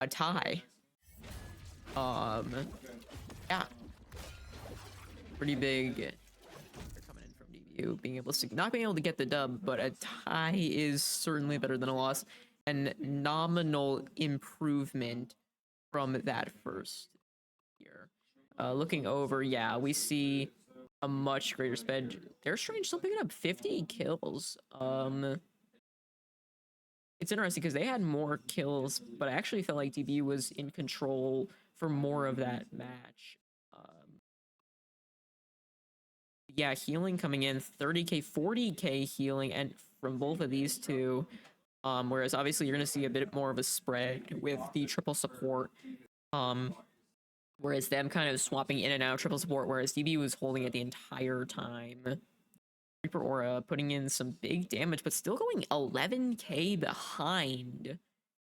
a tie. Yeah. Pretty big. They're coming in from DBU, not being able to get the dub, but a tie is certainly better than a loss, and nominal improvement from that first year. Looking over, yeah, we see a much greater sped. They're Strange still picking up 50 kills. It's interesting because they had more kills, but I actually felt like DB was in control for more of that match. Yeah, healing coming in, 30k, 40k healing, and from both of these two. Whereas obviously you're gonna see a bit more of a spread with the triple support. Whereas them kind of swapping in and out triple support, whereas DB was holding it the entire time. Reaper Aura putting in some big damage, but still going 11k behind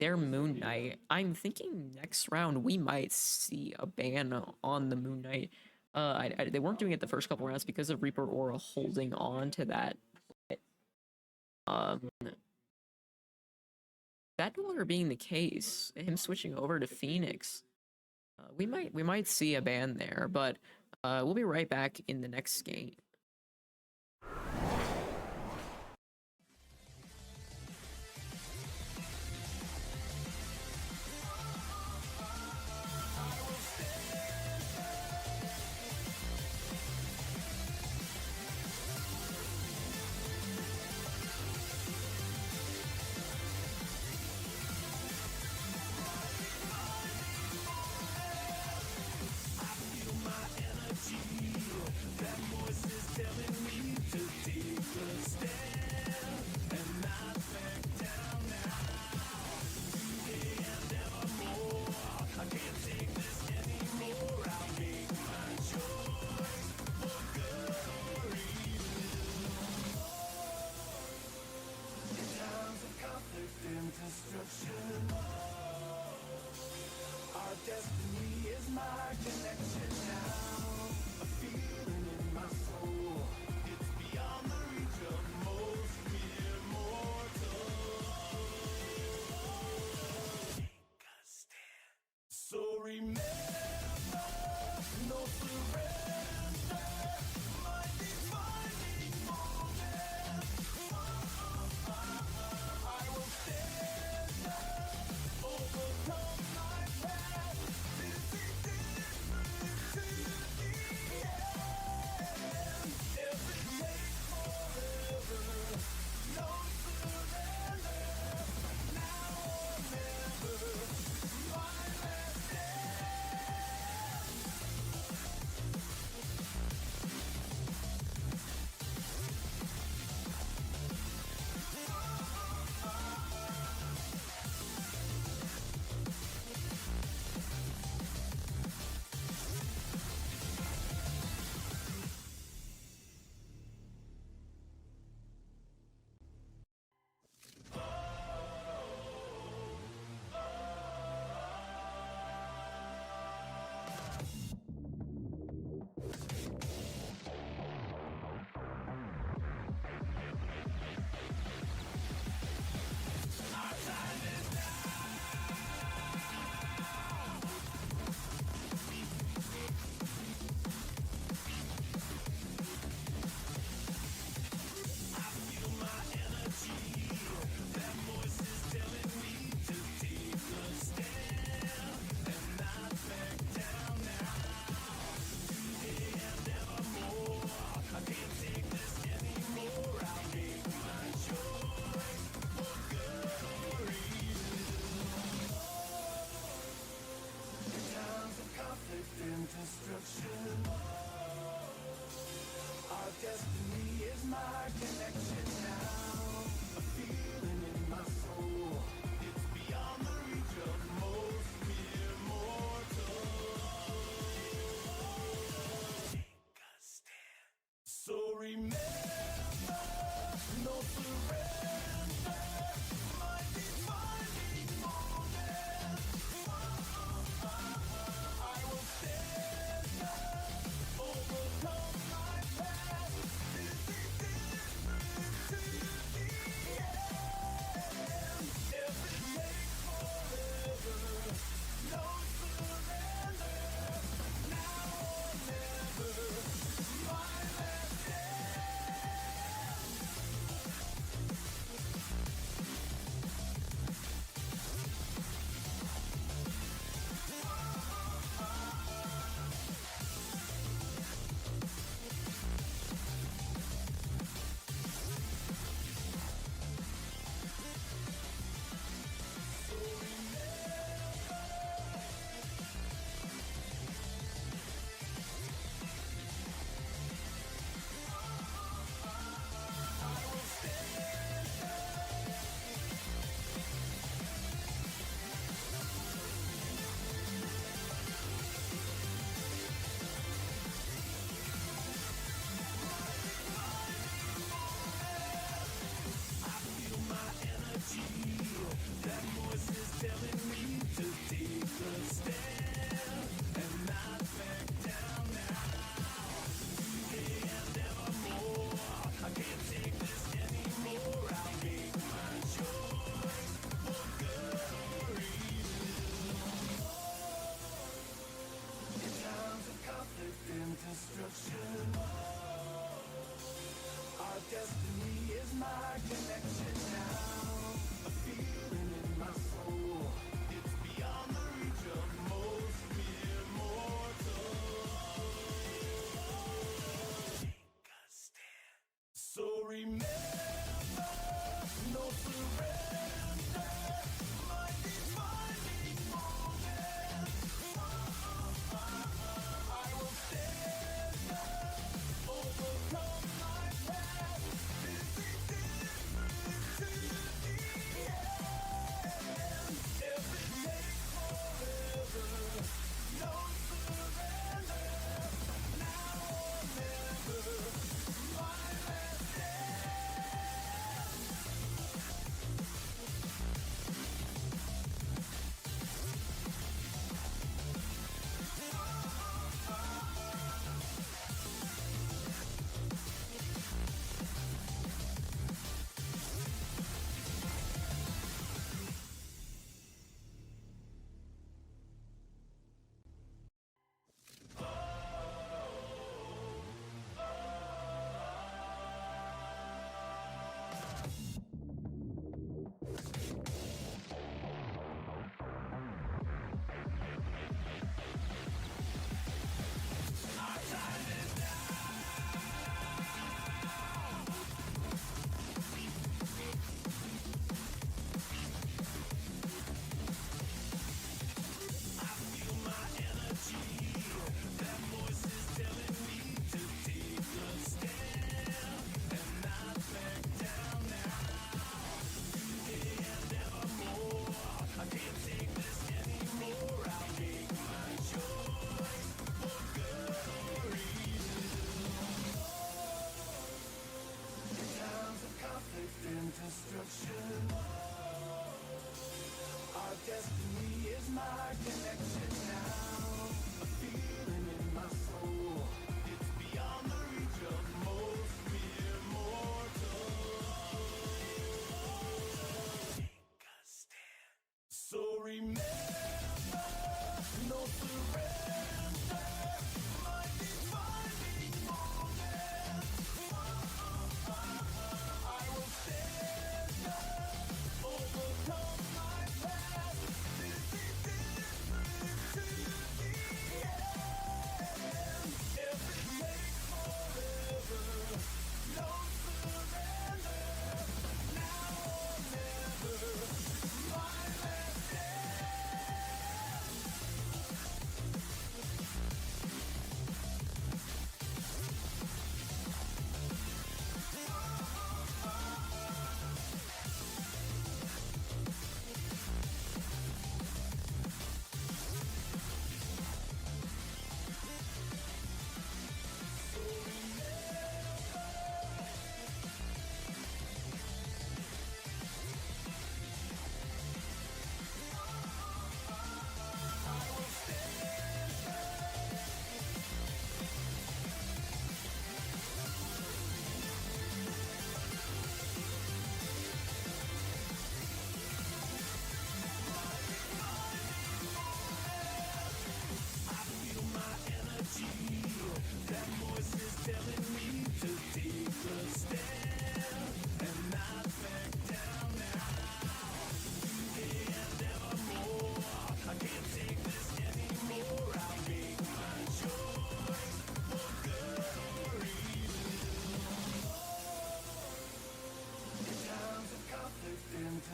their Moon Knight. I'm thinking next round we might see a ban on the Moon Knight. They weren't doing it the first couple rounds because of Reaper Aura holding on to that. That no longer being the case, him switching over to Phoenix, we might see a ban there, but we'll be right back in the next game. Our destiny is my connection now. A feeling in my soul. It's beyond the reach of most mere mortals. Take a stand. So remember, no surrender. My defining moment. I will stand up, overcome my past. This is different to the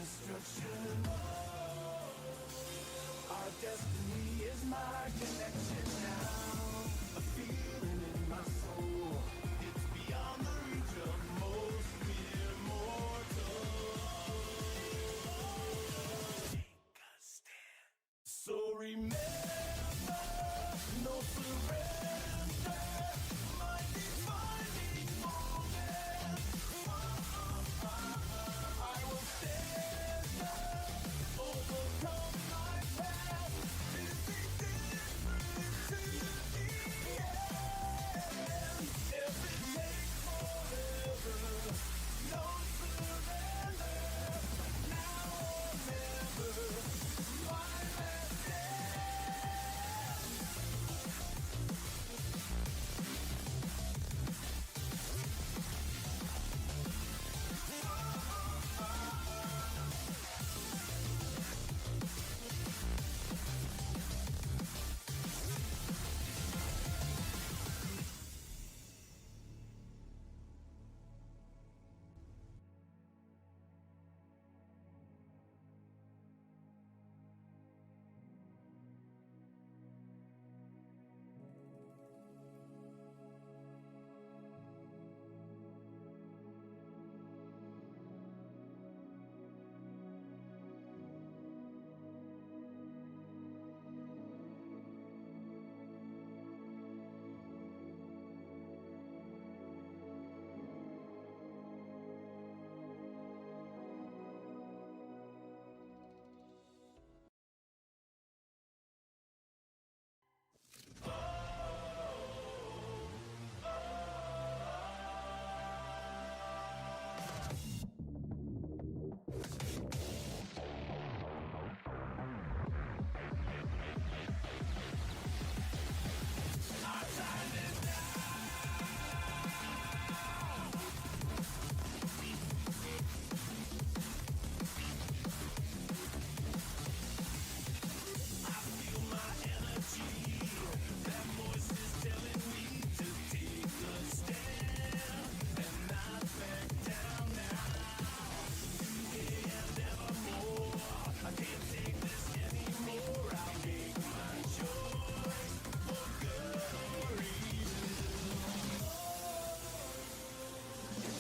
destruction. Our destiny is my connection now. A feeling in my soul. It's beyond the reach of most mere mortals. Take a stand. So remember, no surrender. My defining moment. I will stand up, overcome my past, living different to the end. If it takes forever, no surrender. Now or never, my last stand.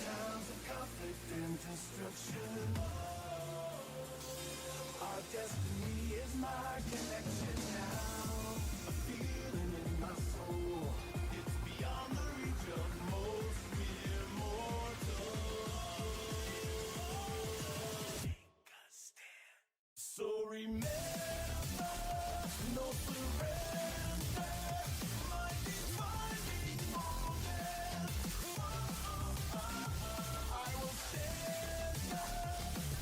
Times of conflict and destruction. Our destiny is my connection now. A feeling in my soul. It's beyond the reach of most mere mortals. Take a stand. So remember, no surrender. My defining moment. I will stand up,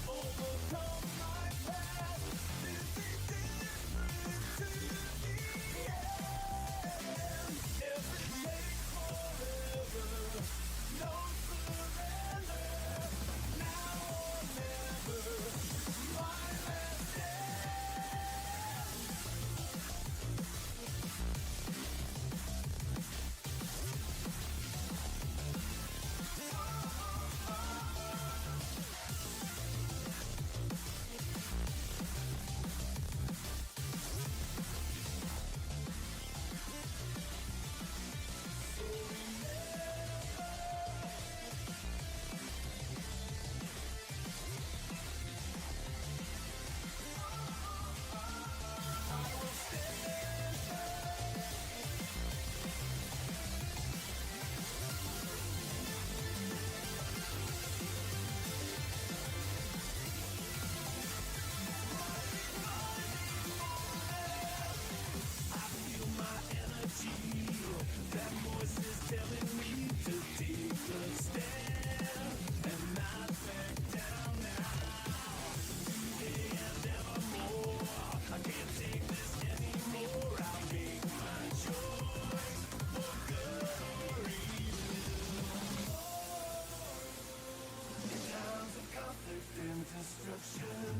overcome my past, living different to the end. If it takes forever, no surrender. Now or never, my last stand. Times of conflict and destruction.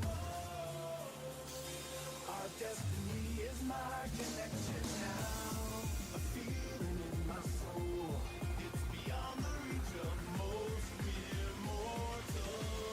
Our destiny is my connection now. A feeling in my soul. It's beyond the reach of most mere mortals.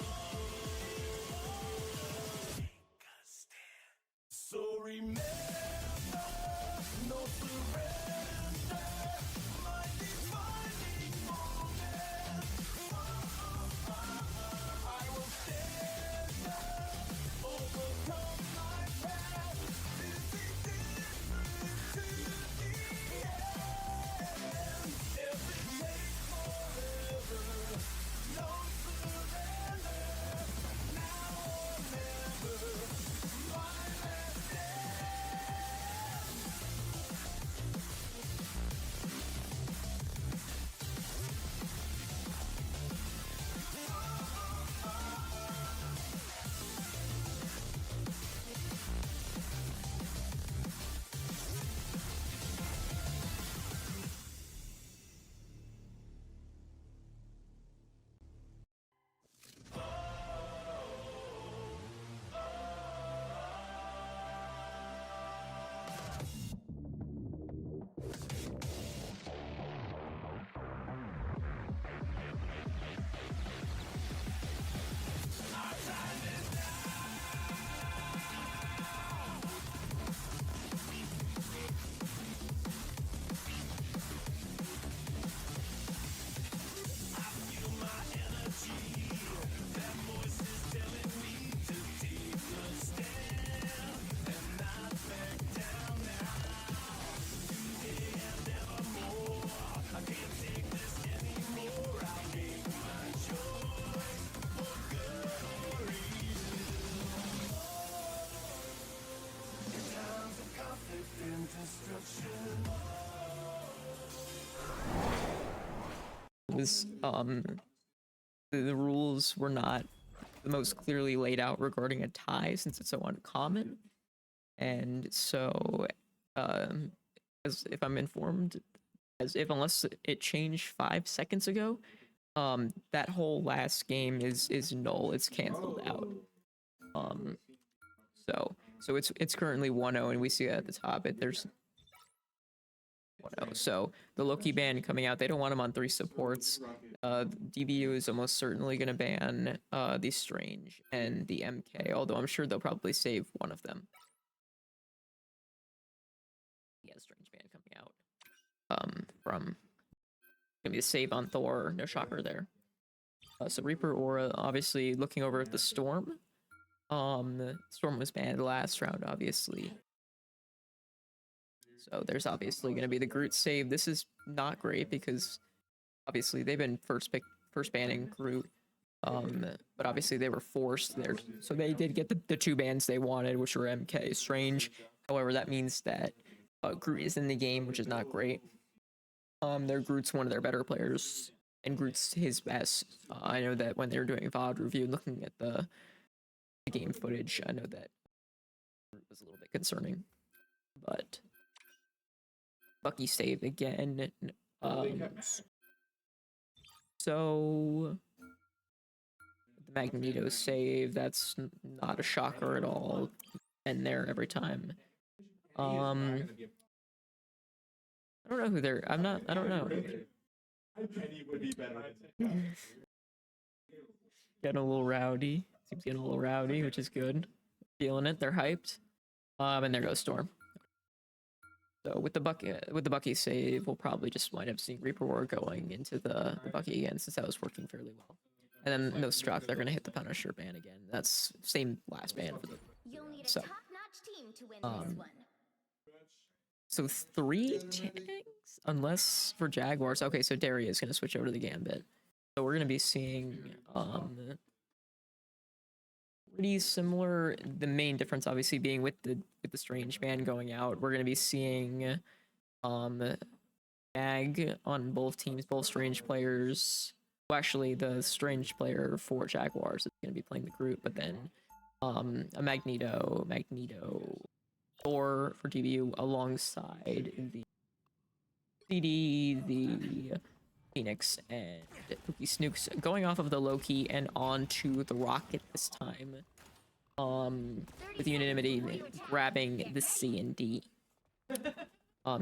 was the rules were not the most clearly laid out regarding a tie since it's so uncommon. And so as if I'm informed, as if unless it changed 5 seconds ago, that whole last game is null. It's canceled out. So it's currently 1-0, and we see at the top there's 1-0. So the Loki ban coming out, they don't want him on 3 supports. DBU is almost certainly going to ban the Strange and the MK, although I'm sure they'll probably save one of them. Yeah, Strange ban coming out from gonna be a save on Thor. No shocker there. So Reaper Aura obviously looking over at the Storm. Storm was banned last round, obviously. So there's obviously going to be the Groot save. This is not great because obviously they've been first banning Groot. But obviously they were forced there. So they did get the 2 bans they wanted, which were MK, Strange. However, that means that Groot is in the game, which is not great. Their Groot's one of their better players, and Groot's his best. I know that when they were doing a VOD review, looking at the game footage, I know that it was a little bit concerning. But Bucky saved again. So the Magneto save, that's not a shocker at all. And there every time. I don't know who they're. I don't know. Getting a little rowdy. Seems getting a little rowdy, which is good. Feeling it. They're hyped. And there goes Storm. So with the Bucky save, we'll probably just wind up seeing Reaper War going into the Bucky again, since that was working fairly well. And then no Struck, they're gonna hit the Punisher ban again. That's same last ban for the. You'll need a So, top-notch team to win this one. So 3 tanks, unless for Jaguars. Okay, so Daria is gonna switch over to the Gambit. So we're gonna be seeing pretty similar. The main difference obviously being with the Strange ban going out, we're gonna be seeing Jag on both teams, both Strange players. Well, actually the Strange player for Jaguars is gonna be playing the Groot, but then a Magneto Thor for DBU alongside the CD, the Phoenix, and Pookie Snooks, going off of the Loki and onto the Rocket this time. With Unanimity grabbing the C and D.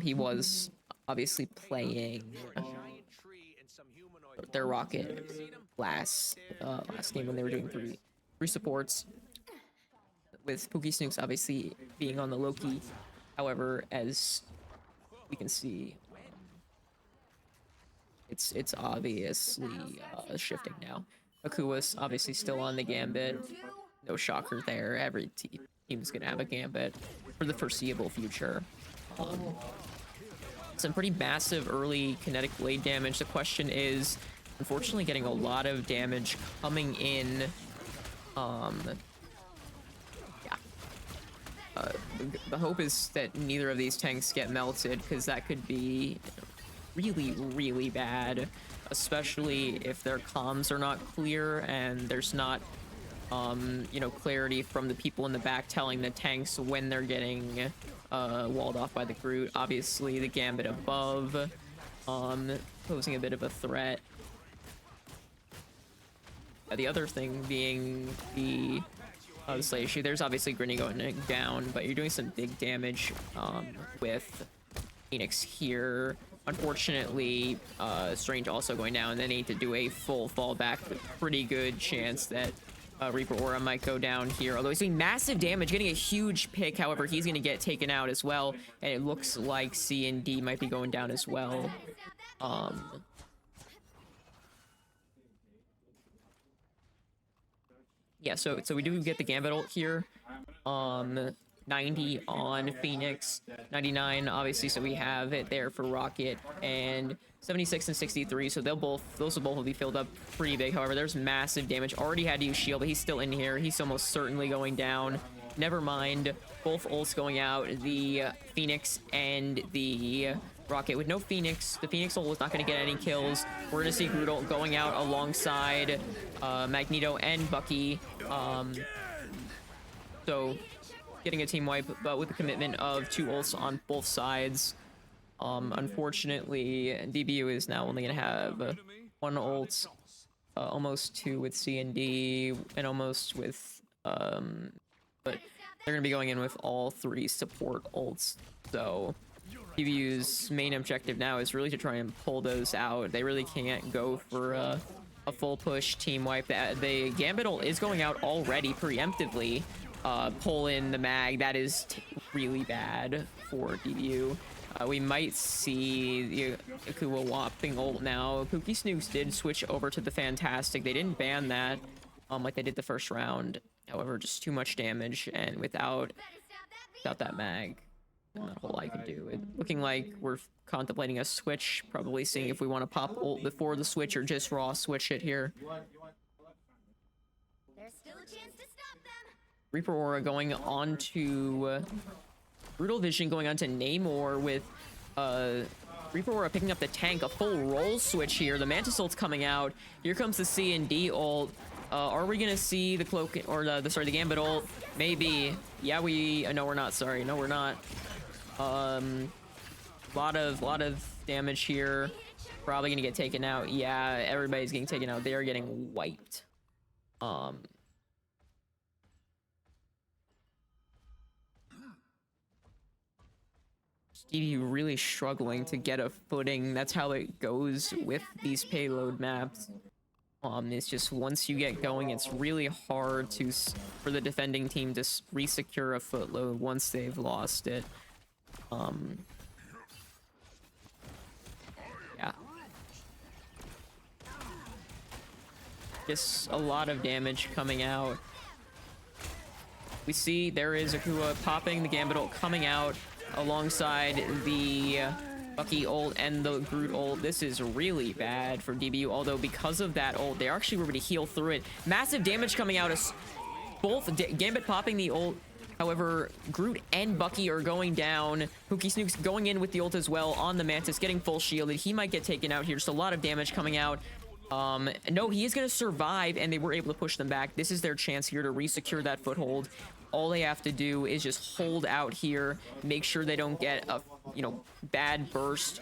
He was obviously playing their Rocket last game when they were doing three supports. With Pookie Snooks obviously being on the Loki. However, as we can see, it's obviously shifting now. Akua's obviously still on the Gambit. No shocker there. Every team's gonna have a Gambit for the foreseeable future. Some pretty massive early kinetic blade damage. The question is, unfortunately, getting a lot of damage coming in. The hope is that neither of these tanks get melted, because that could be really, really bad, especially if their comms are not clear and there's not, clarity from the people in the back telling the tanks when they're getting walled off by the Groot. Obviously, the Gambit above, posing a bit of a threat. The other thing being the Slay issue. There's obviously Grinny going down, but you're doing some big damage with Phoenix here. Unfortunately, Strange also going down, and they need to do a full fallback. Pretty good chance that Reaper Aura might go down here, although he's doing massive damage, getting a huge pick. However, he's going to get taken out as well, and it looks like C and D might be going down as well. Yeah, so we do get the Gambit ult here. 90 on Phoenix, 99 obviously, so we have it there for Rocket, and 76 and 63, so those will both be filled up pretty big. However, there's massive damage. Already had to use shield, but he's still in here. He's almost certainly going down. Never mind, both ults going out, the Phoenix and the Rocket with no Phoenix. The Phoenix ult is not going to get any kills. We're going to see Groot ult going out alongside Magneto and Bucky. So getting a team wipe, but with the commitment of 2 ults on both sides. Unfortunately, DBU is now only going to have 1 ult, almost 2 with C and D, and almost with, but they're going to be going in with all 3 support ults. So DBU's main objective now is really to try and pull those out. They really can't go for a full push team wipe. The Gambit ult is going out already preemptively. Pull in the mag. That is really bad for DBU. We might see the Akua whopping ult now. Pookie Snooks did switch over to the Fantastic. They didn't ban that like they did the first round. However, just too much damage, and without that mag, not a whole lot I can do. It looking like we're contemplating a switch, probably seeing if we want to pop ult before the switch or just raw switch it here. There's still a chance to stop them. Reaper Aura going on to Brutal Vision, going on to Namor with Reaper Aura picking up the tank. A full roll switch here. The Mantis ult's coming out. Here comes the C and D ult. Are we gonna see the cloak or the Gambit ult? Maybe. Yeah, no, we're not. Sorry, no, we're not. Lot of damage here. Probably gonna get taken out. Yeah, everybody's getting taken out. They are getting wiped. DBU really struggling to get a footing. That's how it goes with these payload maps. It's just once you get going, it's really hard for the defending team to re-secure a footload once they've lost it. Yeah. Just a lot of damage coming out. We see there is Akua popping, the Gambit ult coming out alongside the Bucky ult and the Groot ult. This is really bad for DBU, although because of that ult, they actually were able to heal through it. Massive damage coming out as both Gambit popping the ult. However, Groot and Bucky are going down. Pookie Snooks going in with the ult as well on the Mantis, getting full shielded. He might get taken out here. Just a lot of damage coming out. No, he is going to survive, and they were able to push them back. This is their chance here to re-secure that foothold. All they have to do is just hold out here, make sure they don't get a, bad burst.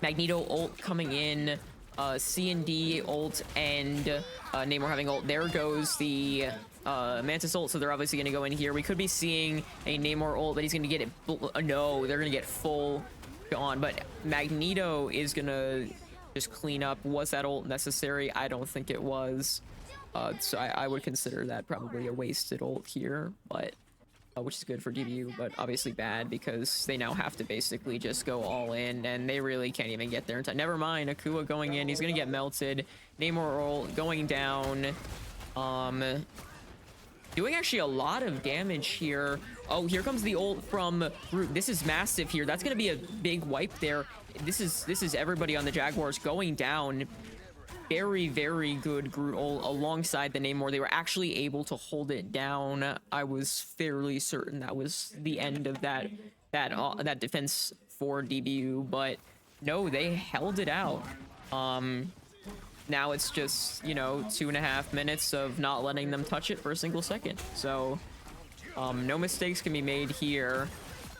Magneto ult coming in, C and D ult, and Namor having ult. There goes the Mantis ult, so they're obviously going to go in here. We could be seeing a Namor ult, but he's going to get it. No, they're going to get full gone, but Magneto is going to just clean up. Was that ult necessary? I don't think it was. So I would consider that probably a wasted ult here, but which is good for DBU, but obviously bad because they now have to basically just go all in, and they really can't even get there in time. Never mind, Akua going in, he's gonna get melted. Namor ult going down, doing actually a lot of damage here. Oh, here comes the ult from Groot. This is massive here. That's gonna be a big wipe there. This is everybody on the Jaguars going down. Very, very good Groot ult alongside the Namor. They were actually able to hold it down. I was fairly certain that was the end of that defense for DBU, but no, they held it out. Now it's just, 2.5 minutes of not letting them touch it for a single second. So no mistakes can be made here.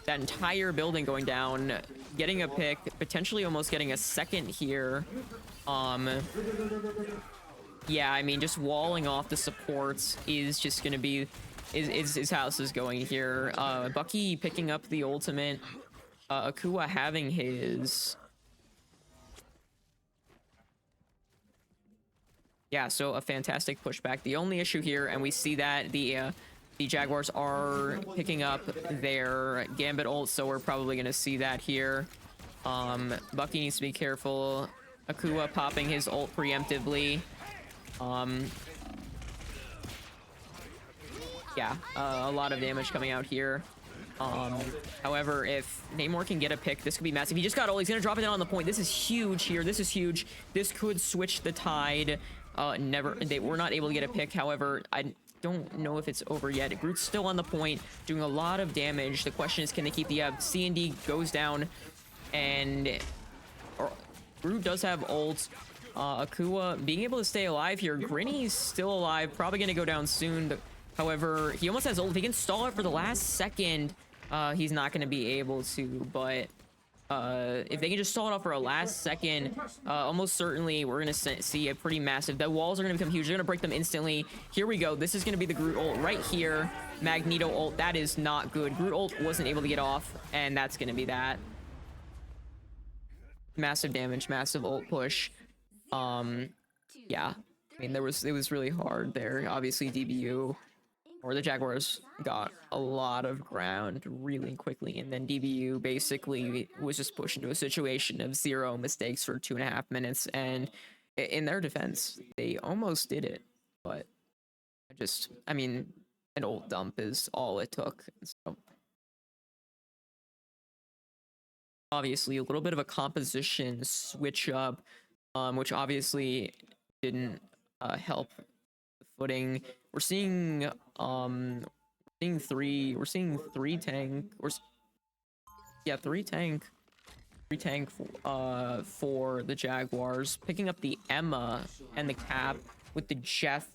That entire building going down, getting a pick, potentially almost getting a second here. Yeah, I mean, just walling off the supports is just gonna be his house is going here. Bucky picking up the ultimate, Akua having his. Yeah, so a fantastic pushback. The only issue here, and we see that the Jaguars are picking up their Gambit ult, so we're probably gonna see that here. Bucky needs to be careful. Akua popping his ult preemptively. Yeah, a lot of damage coming out here. However, if Namor can get a pick, this could be massive. He just got ult. He's gonna drop it down on the point. This is huge here. This is huge. This could switch the tide. They were not able to get a pick. However, don't know if it's over yet. Groot's still on the point, doing a lot of damage. The question is, can they keep the up? C&D goes down, and Groot does have ult. Akua being able to stay alive here. Grinny's still alive, probably gonna go down soon. However, he almost has ult. If he can stall it for the last second, he's not gonna be able to, but if they can just stall it off for a last second, almost certainly we're gonna see a pretty massive. The walls are gonna become huge. They're gonna break them instantly. Here we go. This is gonna be the Groot ult right here. Magneto ult. That is not good. Groot ult wasn't able to get off, and that's gonna be that. Massive damage, massive ult push. Yeah, I mean, it was really hard there. Obviously, DBU or the Jaguars got a lot of ground really quickly, and then DBU basically was just pushed into a situation of 0 mistakes for 2.5 minutes. And in their defense, they almost did it, but I mean, an ult dump is all it took. So obviously, a little bit of a composition switch up, which obviously didn't help the footing. We're seeing three tank for the Jaguars, picking up the Emma and the Cap with the Jeff,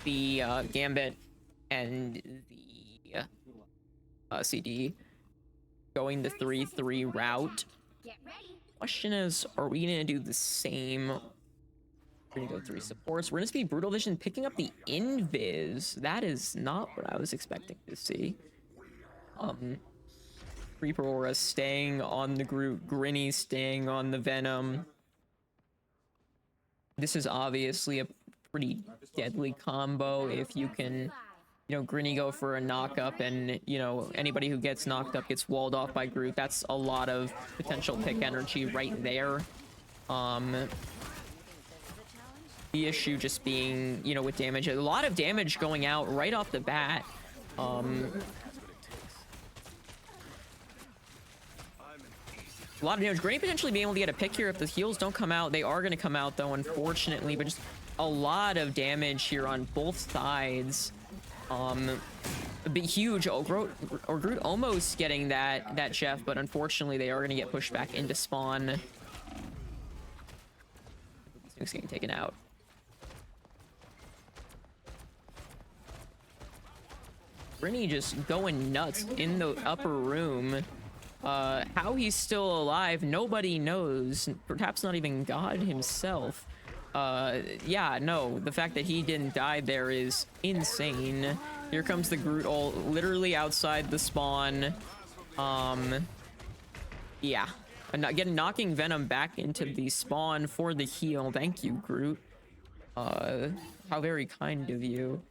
the Gambit, and the CD going the 3-3 route. Get ready. Question is, are we gonna do the same? We're gonna go 3 supports. We're gonna see Brutal Vision picking up the Invis. That is not what I was expecting to see. Reaper Aura staying on the Groot, Grinny staying on the Venom. This is obviously a pretty deadly combo if you can, you know, Grinny go for a knock up, and, you know, anybody who gets knocked up gets walled off by Groot. That's a lot of potential pick energy right there. The issue just being, you know, with damage, a lot of damage going out right off the bat. A lot of damage. Grinny potentially being able to get a pick here if the heals don't come out. They are going to come out though, unfortunately, but just a lot of damage here on both sides. A bit huge. Groot almost getting that Jeff, but unfortunately they are going to get pushed back into spawn. He's getting taken out. Grinny just going nuts in the upper room. How he's still alive, nobody knows. Perhaps not even God himself. Yeah, no, the fact that he didn't die there is insane. Here comes the Groot ult, literally outside the spawn. Yeah, knocking Venom back into the spawn for the heal. Thank you, Groot. How very kind of you.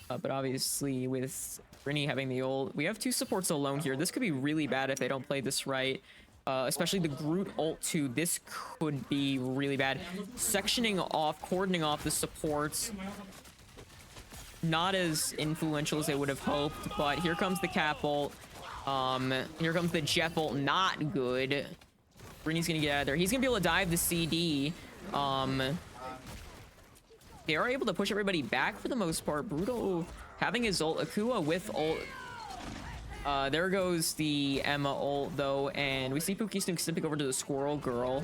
But obviously with Grinny having the ult, we have 2 supports alone here. This could be really bad if they don't play this right. Especially the Groot ult too. This could be really bad. Sectioning off, cordoning off the supports. Not as influential as they would have hoped, but here comes the Cap ult. Here comes the Jeff ult. Not good. Grinny's gonna get out of there. He's gonna be able to dive the CD. They are able to push everybody back for the most part. Brutal having his ult. Akua with ult. There goes the Emma ult though, and we see Pookie Snook slipping over to the Squirrel Girl.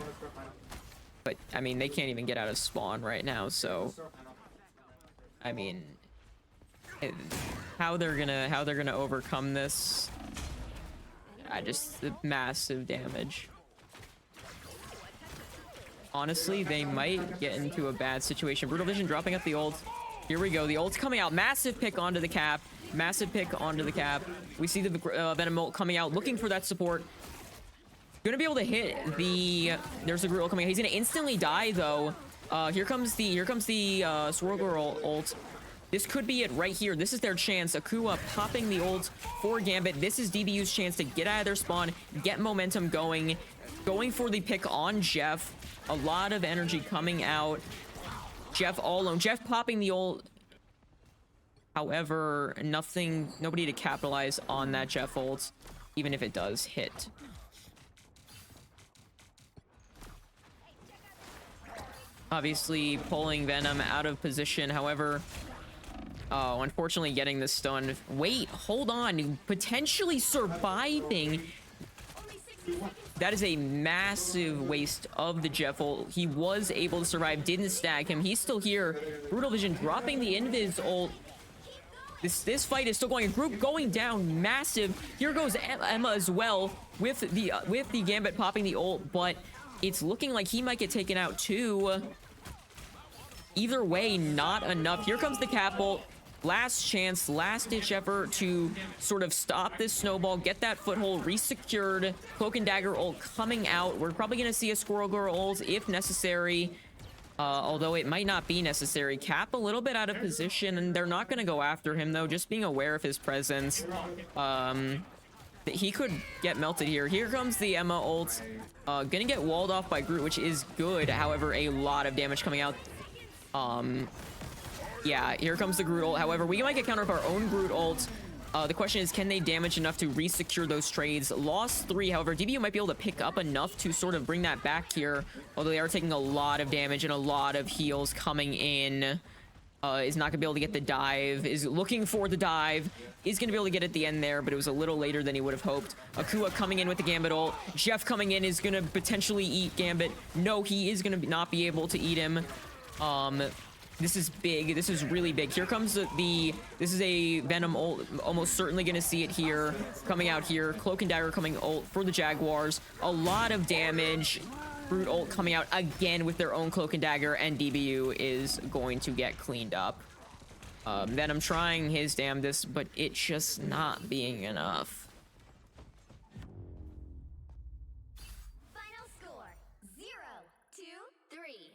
But I mean, they can't even get out of spawn right now, so I mean, how they're gonna overcome this? Just the massive damage. Honestly, they might get into a bad situation. Brutal Vision dropping up the ult. Here we go. The ult's coming out. Massive pick onto the Cap. Massive pick onto the Cap. We see the Venom ult coming out, looking for that support. Gonna be able to hit the... There's the Groot ult coming out. He's gonna instantly die, though. Here comes the Swirl Girl ult. This could be it right here. This is their chance. Akua popping the ult for Gambit. This is DBU's chance to get out of their spawn, get momentum going. Going for the pick on Jeff. A lot of energy coming out. Jeff all alone. Jeff popping the ult. However, nobody to capitalize on that Jeff ult, even if it does hit. Obviously, pulling Venom out of position. However, Oh, unfortunately getting the stun. Wait, hold on. Potentially surviving. That is a massive waste of the Jeff ult. He was able to survive, didn't stag him. He's still here. Brutal Vision dropping the Invis ult. This fight is still going. Group going down, massive. Here goes Emma as well with the Gambit popping the ult, but it's looking like he might get taken out too. Either way, not enough. Here comes the cap ult. Last chance, last ditch effort to sort of stop this snowball, get that foothold resecured. Cloak and Dagger ult coming out. We're probably gonna see a Squirrel Girl ult if necessary. Although it might not be necessary. Cap a little bit out of position, and they're not gonna go after him though, just being aware of his presence. He could get melted here. Here comes the Emma ult. Gonna get walled off by Groot, which is good. However, a lot of damage coming out. Yeah, here comes the Groot ult. However, we might get countered with our own Groot ult. The question is, can they damage enough to resecure those trades? Lost 3, however, DBU might be able to pick up enough to sort of bring that back here. Although they are taking a lot of damage and a lot of heals coming in. Is not gonna be able to get the dive. Is looking for the dive. Is gonna be able to get it at the end there, but it was a little later than he would have hoped. Akua coming in with the Gambit ult. Jeff coming in is gonna potentially eat Gambit. No, he is gonna not be able to eat him. This is big. This is really big. Here comes this is a Venom ult. Almost certainly going to see it here. Coming out here. Cloak and Dagger coming ult for the Jaguars. A lot of damage. Brute ult coming out again with their own Cloak and Dagger. And DBU is going to get cleaned up. Venom trying his damnedest, but it's just not being enough. Final score 0-3.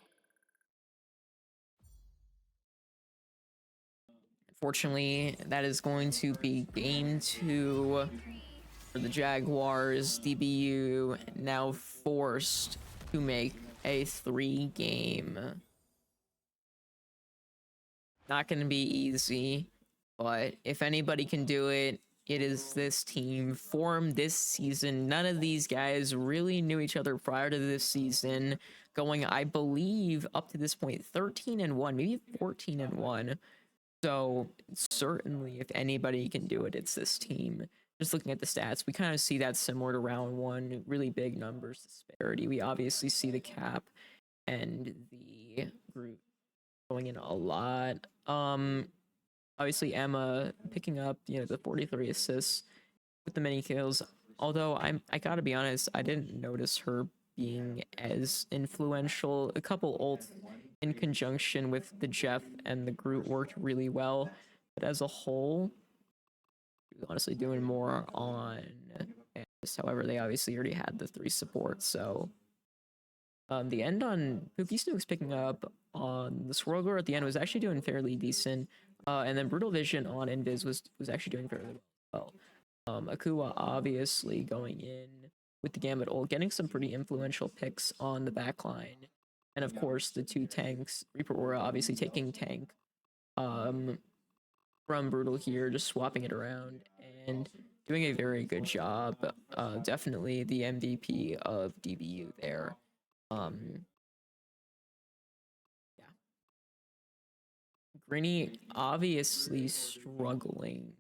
Unfortunately, that is going to be game 2 for the Jaguars. DBU now forced to make a 3-game. Not going to be easy, but if anybody can do it, it is this team formed this season. None of these guys really knew each other prior to this season, going, I believe, up to this point 13-1, maybe 14-1. So certainly, if anybody can do it, it's this team. Just looking at the stats, we kind of see that similar to round 1. Really big numbers disparity. We obviously see the cap and the group going in a lot. Obviously Emma picking up, the 43 assists with the many kills. Although I gotta be honest, I didn't notice her being as influential. A couple ults in conjunction with the Jeff and the Groot worked really well, but as a whole, honestly doing more on Anis. However, they obviously already had the 3 support, so the end on Pookie Snook's picking up on the Swirl Girl at the end was actually doing fairly decent, and then Brutal Vision on Invis was actually doing fairly well. Akua obviously going in with the Gambit ult, getting some pretty influential picks on the back line. And of course, the 2 tanks, Reaper Aura obviously taking tank from Brutal here, just swapping it around and doing a very good job. Definitely the MVP of DBU there. Yeah. Grinny obviously struggling,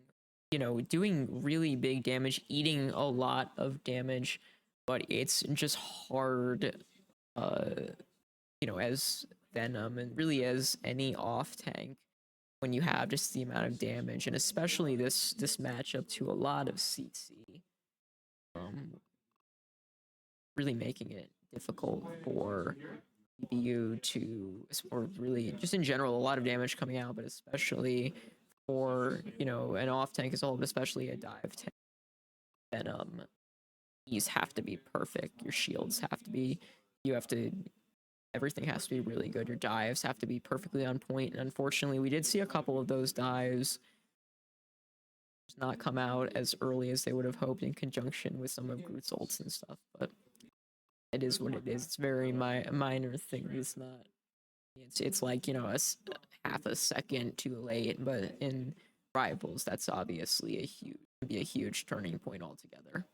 doing really big damage, eating a lot of damage, but it's just hard, as Venom and really as any off tank when you have just the amount of damage, and especially this matchup to a lot of CC, really making it difficult for DBU to, or really just in general, a lot of damage coming out, but especially for an off tank as a whole, but especially a dive tank. Venom, these have to be perfect. Your shields have to be, everything has to be really good. Your dives have to be perfectly on point. And unfortunately, we did see a couple of those dives not come out as early as they would have hoped in conjunction with some of Groot's ults and stuff. But it is what it is. It's very minor thing. It's not. It's like half a second too late. But in Rivals, that's obviously a huge turning point altogether.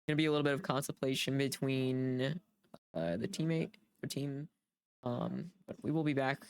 Gonna be a little bit of contemplation between the team, but we will be back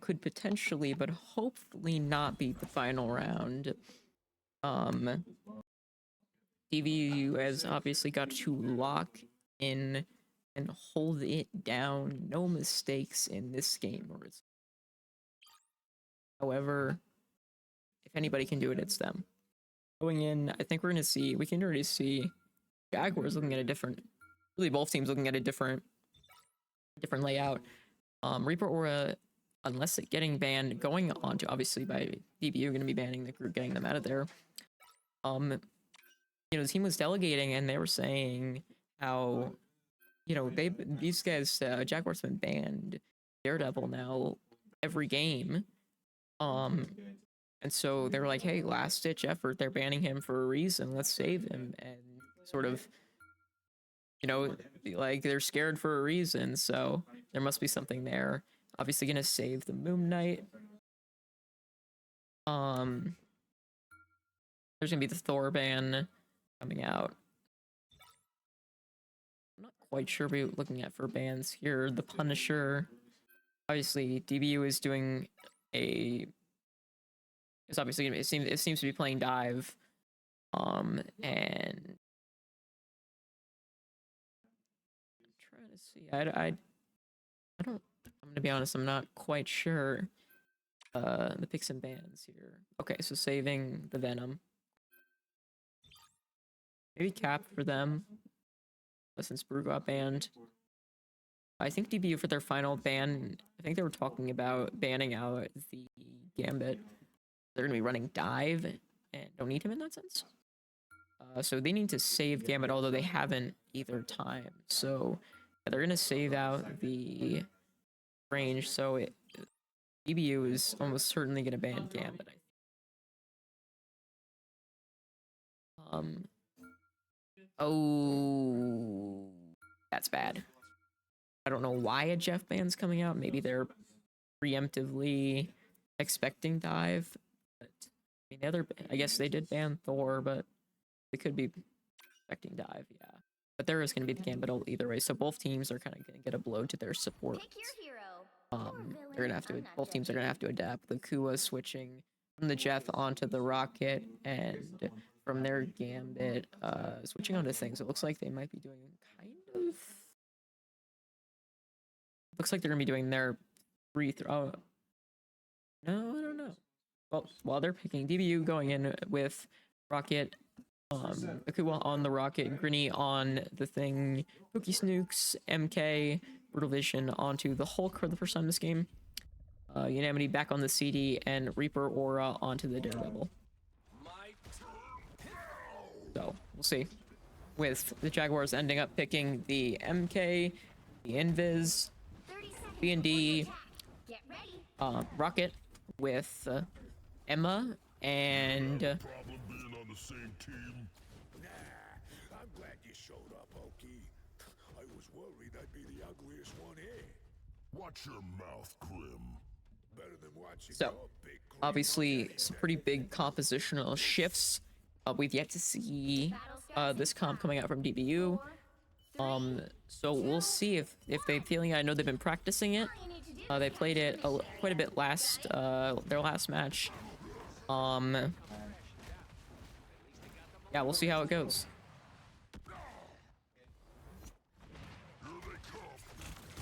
could potentially, but hopefully not be the final round. DVU has obviously got to lock in and hold it down. No mistakes in this game. However, if anybody can do it, it's them. Going in, I think we can already see Jaguars looking at a different, really both teams looking at a different layout. Reaper Aura, unless it getting banned, going on to obviously by DBU, going to be banning the group, getting them out of there. The team was delegating and they were saying how, these guys, Jaguars have been banned Daredevil now every game. And so they were like, hey, last ditch effort, they're banning him for a reason, let's save him, and sort of, like they're scared for a reason, so there must be something there. Obviously gonna save the Moon Knight. There's gonna be the Thor ban coming out. I'm not quite sure what we're looking at for bans here. The Punisher. Obviously, DBU is doing a. It's obviously it seems to be playing dive, and I'm trying to see. I don't. I'm gonna be honest. I'm not quite sure. The picks and bans here. Okay, so saving the Venom. Maybe cap for them. Since Brew got banned. I think DBU for their final ban, I think they were talking about banning out the Gambit. They're going to be running dive and don't need him in that sense. So they need to save Gambit, although they haven't either time. So yeah, they're going to save out the range. So DBU is almost certainly going to ban Gambit, I think. Oh, that's bad. I don't know why a Jeff ban's coming out. Maybe they're preemptively expecting dive. But I mean, I guess they did ban Thor, but they could be expecting dive. Yeah, but there is going to be the Gambit ult either way. So both teams are kind of going to get a blow to their support. Pick your hero. They're gonna have to. Both teams are gonna have to adapt. The Kua switching from the Jeff onto the Rocket, and from their Gambit switching onto things. It looks like they might be doing kind of. Looks like they're gonna be doing their free throw. No, I don't know. Well, while they're picking DBU going in with Rocket, Akua on the Rocket, Grinny on the thing, Pookie Snooks, MK, Brutal Vision onto the Hulk for the first time this game. Unanimity back on the CD, and Reaper Aura onto the Daredevil. So, we'll see. With the Jaguars ending up picking the MK, the Invis, B&D, Rocket with Emma, and Problem being on the same team? Nah, I'm glad you showed up, Okie. I was worried I'd be the ugliest one here. Watch your mouth, Grim. Better than watching so your big green obviously on some pretty big compositional shifts. We've yet to see this comp coming out from DBU. So we'll see if they feeling. I know they've been practicing it. They played it quite a bit last their last match. Yeah, we'll see how it goes.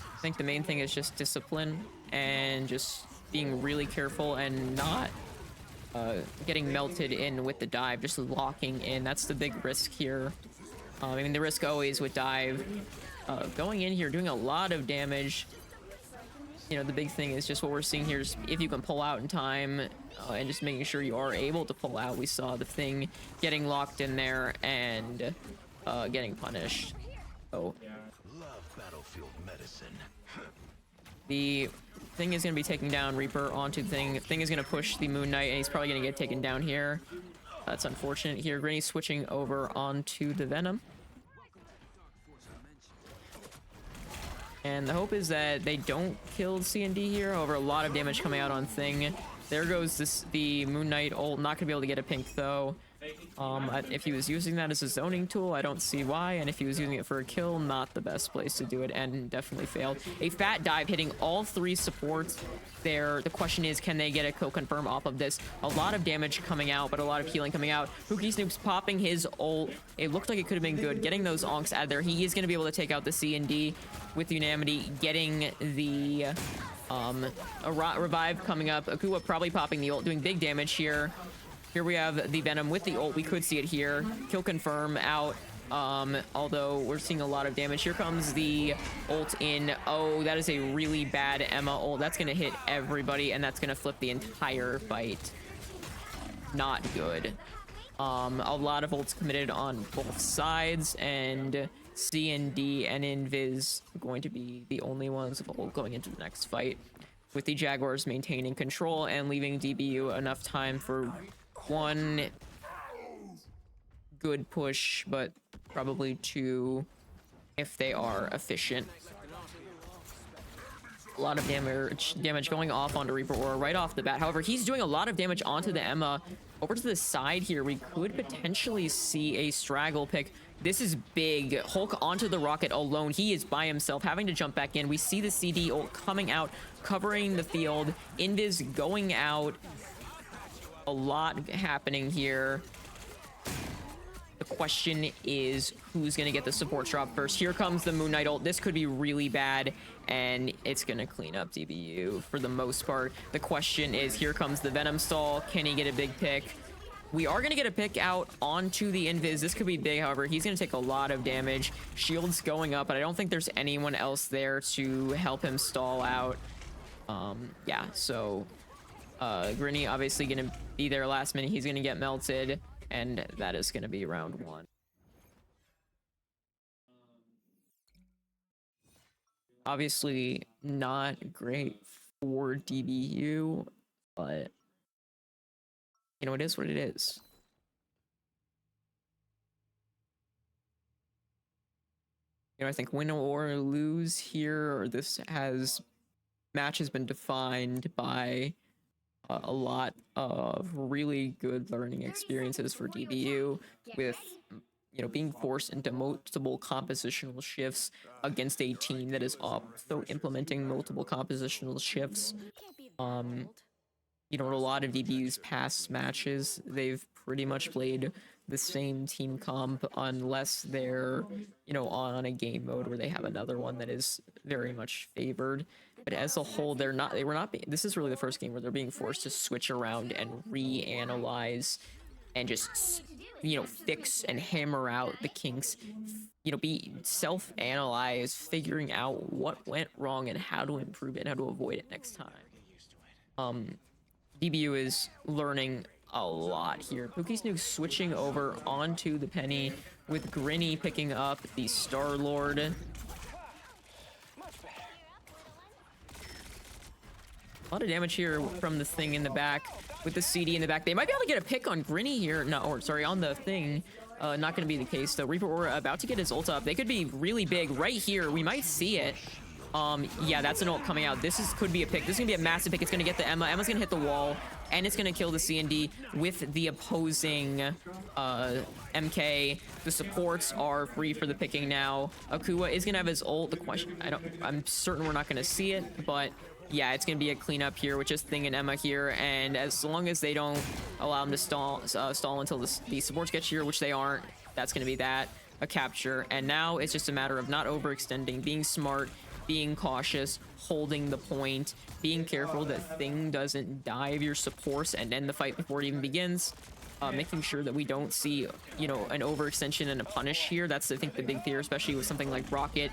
I think the main thing is just discipline and just being really careful and not getting melted in with the dive, just locking in. That's the big risk here. I mean, the risk always with dive. Going in here, doing a lot of damage. The big thing is just what we're seeing here is if you can pull out in time and just making sure you are able to pull out. We saw the thing getting locked in there and getting punished. So Love battlefield medicine. the thing is going to be taking down Reaper onto the thing. The thing is going to push the Moon Knight, and he's probably going to get taken down here. That's unfortunate here. Granny switching over onto the Venom. And the hope is that they don't kill C&D here. However, a lot of damage coming out on Thing. There goes the Moon Knight ult. Not going to be able to get a pink, though. If he was using that as a zoning tool, I don't see why, and if he was using it for a kill, not the best place to do it, and definitely failed. A fat dive hitting all 3 supports there. The question is, can they get a kill confirm off of this? A lot of damage coming out, but a lot of healing coming out. Pookie Snoop's popping his ult. It looked like it could have been good. Getting those onks out of there. He is going to be able to take out the C&D with unanimity, getting the revive coming up. Akua probably popping the ult, doing big damage here. Here we have the Venom with the ult. We could see it here. Kill confirm out. Although we're seeing a lot of damage. Here comes the ult in. Oh, that is a really bad Emma ult. That's going to hit everybody, and that's going to flip the entire fight. Not good. A lot of ults committed on both sides, and C&D and Invis are going to be the only ones of ult going into the next fight, with the Jaguars maintaining control and leaving DBU enough time for one good push, but probably 2 if they are efficient. A lot of damage going off onto Reaper Aura right off the bat. However, he's doing a lot of damage onto the Emma. Over to the side here, we could potentially see a straggle pick. This is big. Hulk onto the rocket alone. He is by himself, having to jump back in. We see the CD ult coming out, covering the field. Invis going out. A lot happening here. The question is, who's going to get the support drop first? Here comes the Moon Knight ult. This could be really bad, and it's going to clean up DBU for the most part. The question is, here comes the Venom stall. Can he get a big pick? We are going to get a pick out onto the Invis. This could be big, however. He's going to take a lot of damage. Shield's going up, but I don't think there's anyone else there to help him stall out. Yeah, so Grinny obviously going to be there last minute. He's going to get melted, and that is going to be round 1. Obviously not great for DBU, but you know, it is what it is. You know, I think win or lose here, or this match has been defined by a lot of really good learning experiences for DBU, with, you know, being forced into multiple compositional shifts against a team that is also implementing multiple compositional shifts. You know, in a lot of DBU's past matches, they've pretty much played the same team comp, unless they're, you know, on a game mode where they have another one that is very much favored. But as a whole, this is really the first game where they're being forced to switch around and reanalyze and just, you know, fix and hammer out the kinks, you know, be self-analyze, figuring out what went wrong and how to improve it and how to avoid it next time. DBU is learning a lot here. Pookie Snook switching over onto the Penny, with Grinny picking up the Star-Lord. A lot of damage here from the thing in the back, with the CD in the back. They might be able to get a pick on Grinny here. No, or sorry, on the thing. Not going to be the case, though. Reaper Aura about to get his ult up. They could be really big right here. We might see it. Yeah, that's an ult coming out. Could be a pick. This is gonna be a massive pick. It's gonna get the Emma. Emma's gonna hit the wall, and it's gonna kill the C&D with the opposing MK. The supports are free for the picking now. Akua is gonna have his ult. The question, I'm certain we're not gonna see it, but yeah, it's gonna be a cleanup here with just Thing and Emma here, and as long as they don't allow them to stall until the supports get here, which they aren't, that's gonna be a capture. And now it's just a matter of not overextending, being smart, being cautious, holding the point, being careful that Thing doesn't dive your supports and end the fight before it even begins. Making sure that we don't see, you know, an overextension and a punish here. That's, I think, the big fear, especially with something like Rocket,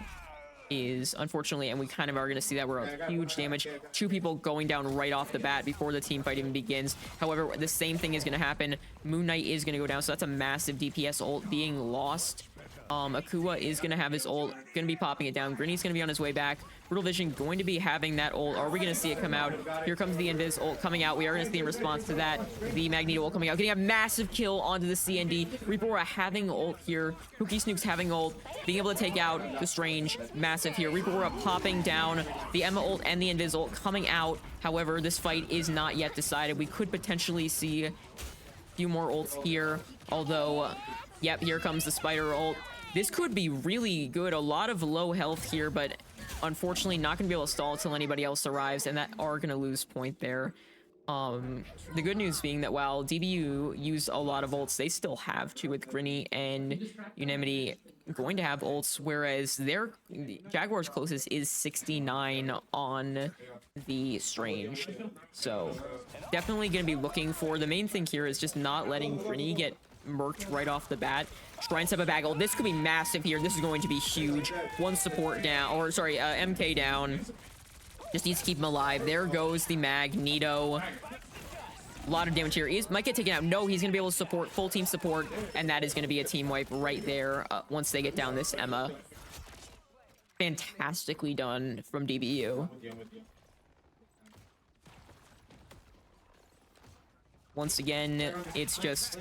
is unfortunately, and we kind of are going to see that, we're on huge damage. 2 people going down right off the bat before the team fight even begins. However, the same thing is going to happen. Moon Knight is going to go down, so that's a massive DPS ult being lost. Akua is going to have his ult, going to be popping it down. Grinny's going to be on his way back. Brutal Vision going to be having that ult. Are we going to see it come out? Here comes the Invis ult coming out. We are going to see in response to that the Magneto ult coming out. Getting a massive kill onto the CND. Reaper Aura having ult here. Pookie Snook's having ult. Being able to take out the Strange. Massive here. Reaper Aura popping down. The Emma ult and the Invis ult coming out. However, this fight is not yet decided. We could potentially see few more ults here. Although, yep, here comes the spider ult. This could be really good. A lot of low health here, but unfortunately not going to be able to stall until anybody else arrives, and that are going to lose point there. The good news being that while DBU used a lot of ults, they still have to with Grinny and Unanimity going to have ults, whereas their Jaguar's closest is 69 on the Strange. So definitely going to be looking for, the main thing here is just not letting Grinny get murked right off the bat. Try and step a bag ult. This could be massive here. This is going to be huge. One support down, or sorry, MK down. Just needs to keep him alive. There goes the Magneto. A lot of damage here. He might get taken out. No, he's going to be able to support, full team support, and that is going to be a team wipe right there once they get down this Emma. Fantastically done from DBU. Once again, it's just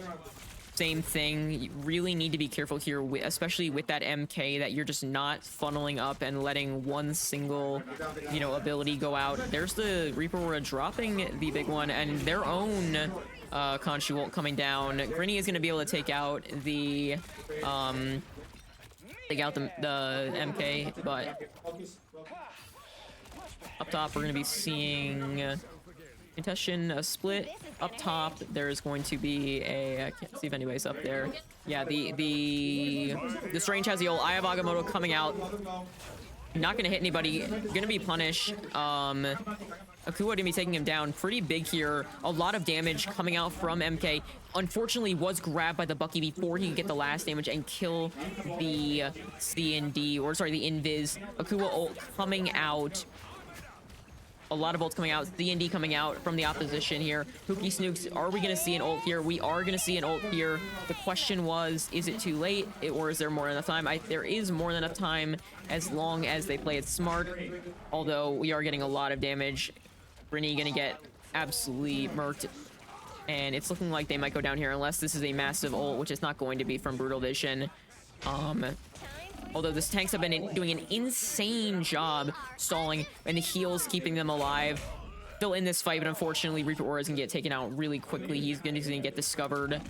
same thing. You really need to be careful here, especially with that MK, that you're just not funneling up and letting one single, you know, ability go out. There's the Reaper Aura dropping the big one, and their own Khonshu ult coming down. Grinny is going to be able to take out the MK, but up top we're going to be seeing Contestion, a split. Up top, there's going to be a... I can't see if anybody's up there. Yeah, the Strange has the ult. I have Agamotto coming out. Not going to hit anybody. Going to be punished. Akua going to be taking him down. Pretty big here. A lot of damage coming out from MK. Unfortunately, was grabbed by the Bucky before he could get the last damage and kill the CND, or sorry, the Invis. Akua ult coming out. A lot of ults coming out. CND coming out from the opposition here. Pookie Snooks, are we going to see an ult here? We are going to see an ult here. The question was, is it too late? Or is there more than enough time? There is more than enough time as long as they play it smart. Although we are getting a lot of damage. Grinny going to get absolutely murked. And it's looking like they might go down here unless this is a massive ult, which is not going to be from Brutal Vision. Although the tanks have been doing an insane job stalling, and the heals keeping them alive. Still in this fight, but unfortunately Reaper Aura is going to get taken out really quickly. He's going to get discovered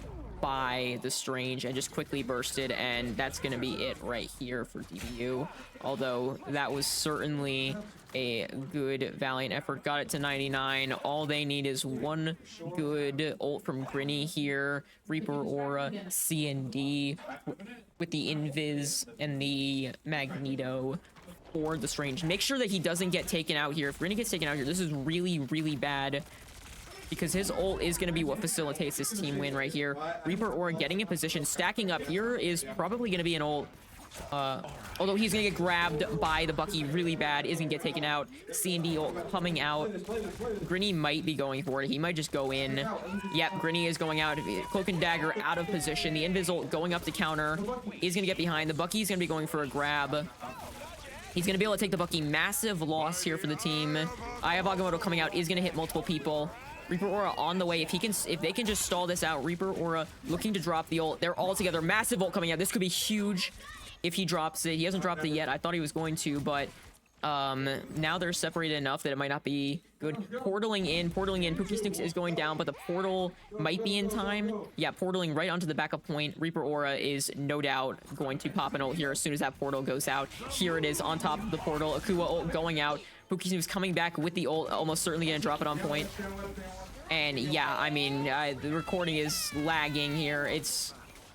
by the Strange and just quickly bursted, and that's going to be it right here for DBU. Although that was certainly a good Valiant effort. Got it to 99. All they need is one good ult from Grinny here. Reaper Aura, CND with the Invis and the Magneto for the Strange. Make sure that he doesn't get taken out here. If Grinny gets taken out here, this is really, really bad, because his ult is going to be what facilitates this team win right here. Reaper Aura getting in position, stacking up here is probably going to be an ult. Although he's going to get grabbed by the Bucky really bad, is going to get taken out. C&D ult coming out. Grinny might be going for it. He might just go in. Yep, Grinny is going out. Cloak and Dagger out of position. The Invis ult going up to counter. He's going to get behind. The Bucky's going to be going for a grab. He's going to be able to take the Bucky. Massive loss here for the team. I have Agamotto coming out. Is going to hit multiple people. Reaper Aura on the way. If they can just stall this out. Reaper Aura looking to drop the ult. They're all together. Massive ult coming out. This could be huge if he drops it. He hasn't dropped it yet. I thought he was going to, but now they're separated enough that it might not be good. Portaling in. Pookie Snooks is going down, but the portal might be in time. Yeah, portaling right onto the backup point. Reaper Aura is no doubt going to pop an ult here as soon as that portal goes out. Here it is on top of the portal. Akua ult going out. Pookie Snooks coming back with the ult, almost certainly going to drop it on point. And yeah, I mean, the recording is lagging here.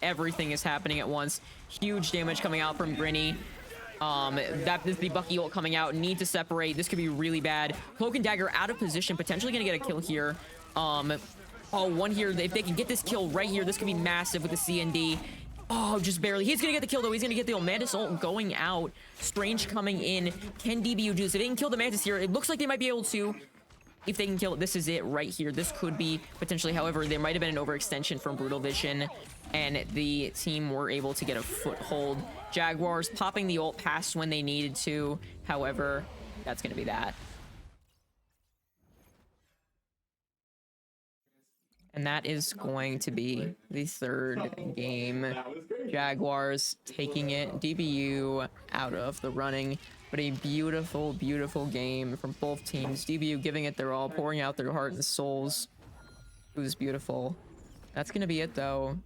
Everything is happening at once. Huge damage coming out from Grinny. That is the Bucky ult coming out. Need to separate. This could be really bad. Cloak and Dagger out of position. Potentially going to get a kill here. One here. If they can get this kill right here, this could be massive with the CND. Oh, just barely. He's going to get the kill, though. He's going to get the Mantis ult going out. Strange coming in. Can DBU do this? If they can kill the Mantis here, it looks like they might be able to. If they can kill it, this is it right here. This could be potentially, however, there might have been an overextension from Brutal Vision, and the team were able to get a foothold. Jaguars popping the ult past when they needed to. However, that's going to be that. And that is going to be the third game. Jaguars taking it. DBU out of the running. But a beautiful, beautiful game from both teams. DBU giving it their all, pouring out their heart and souls. It was beautiful. That's gonna be it though.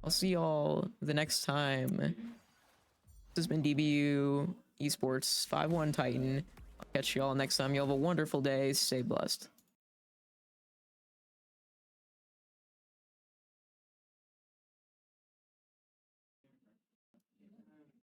I'll see y'all the next time. This has been DBU Esports 5-1 Titan. I'll catch y'all next time. You all have a wonderful day. Stay blessed.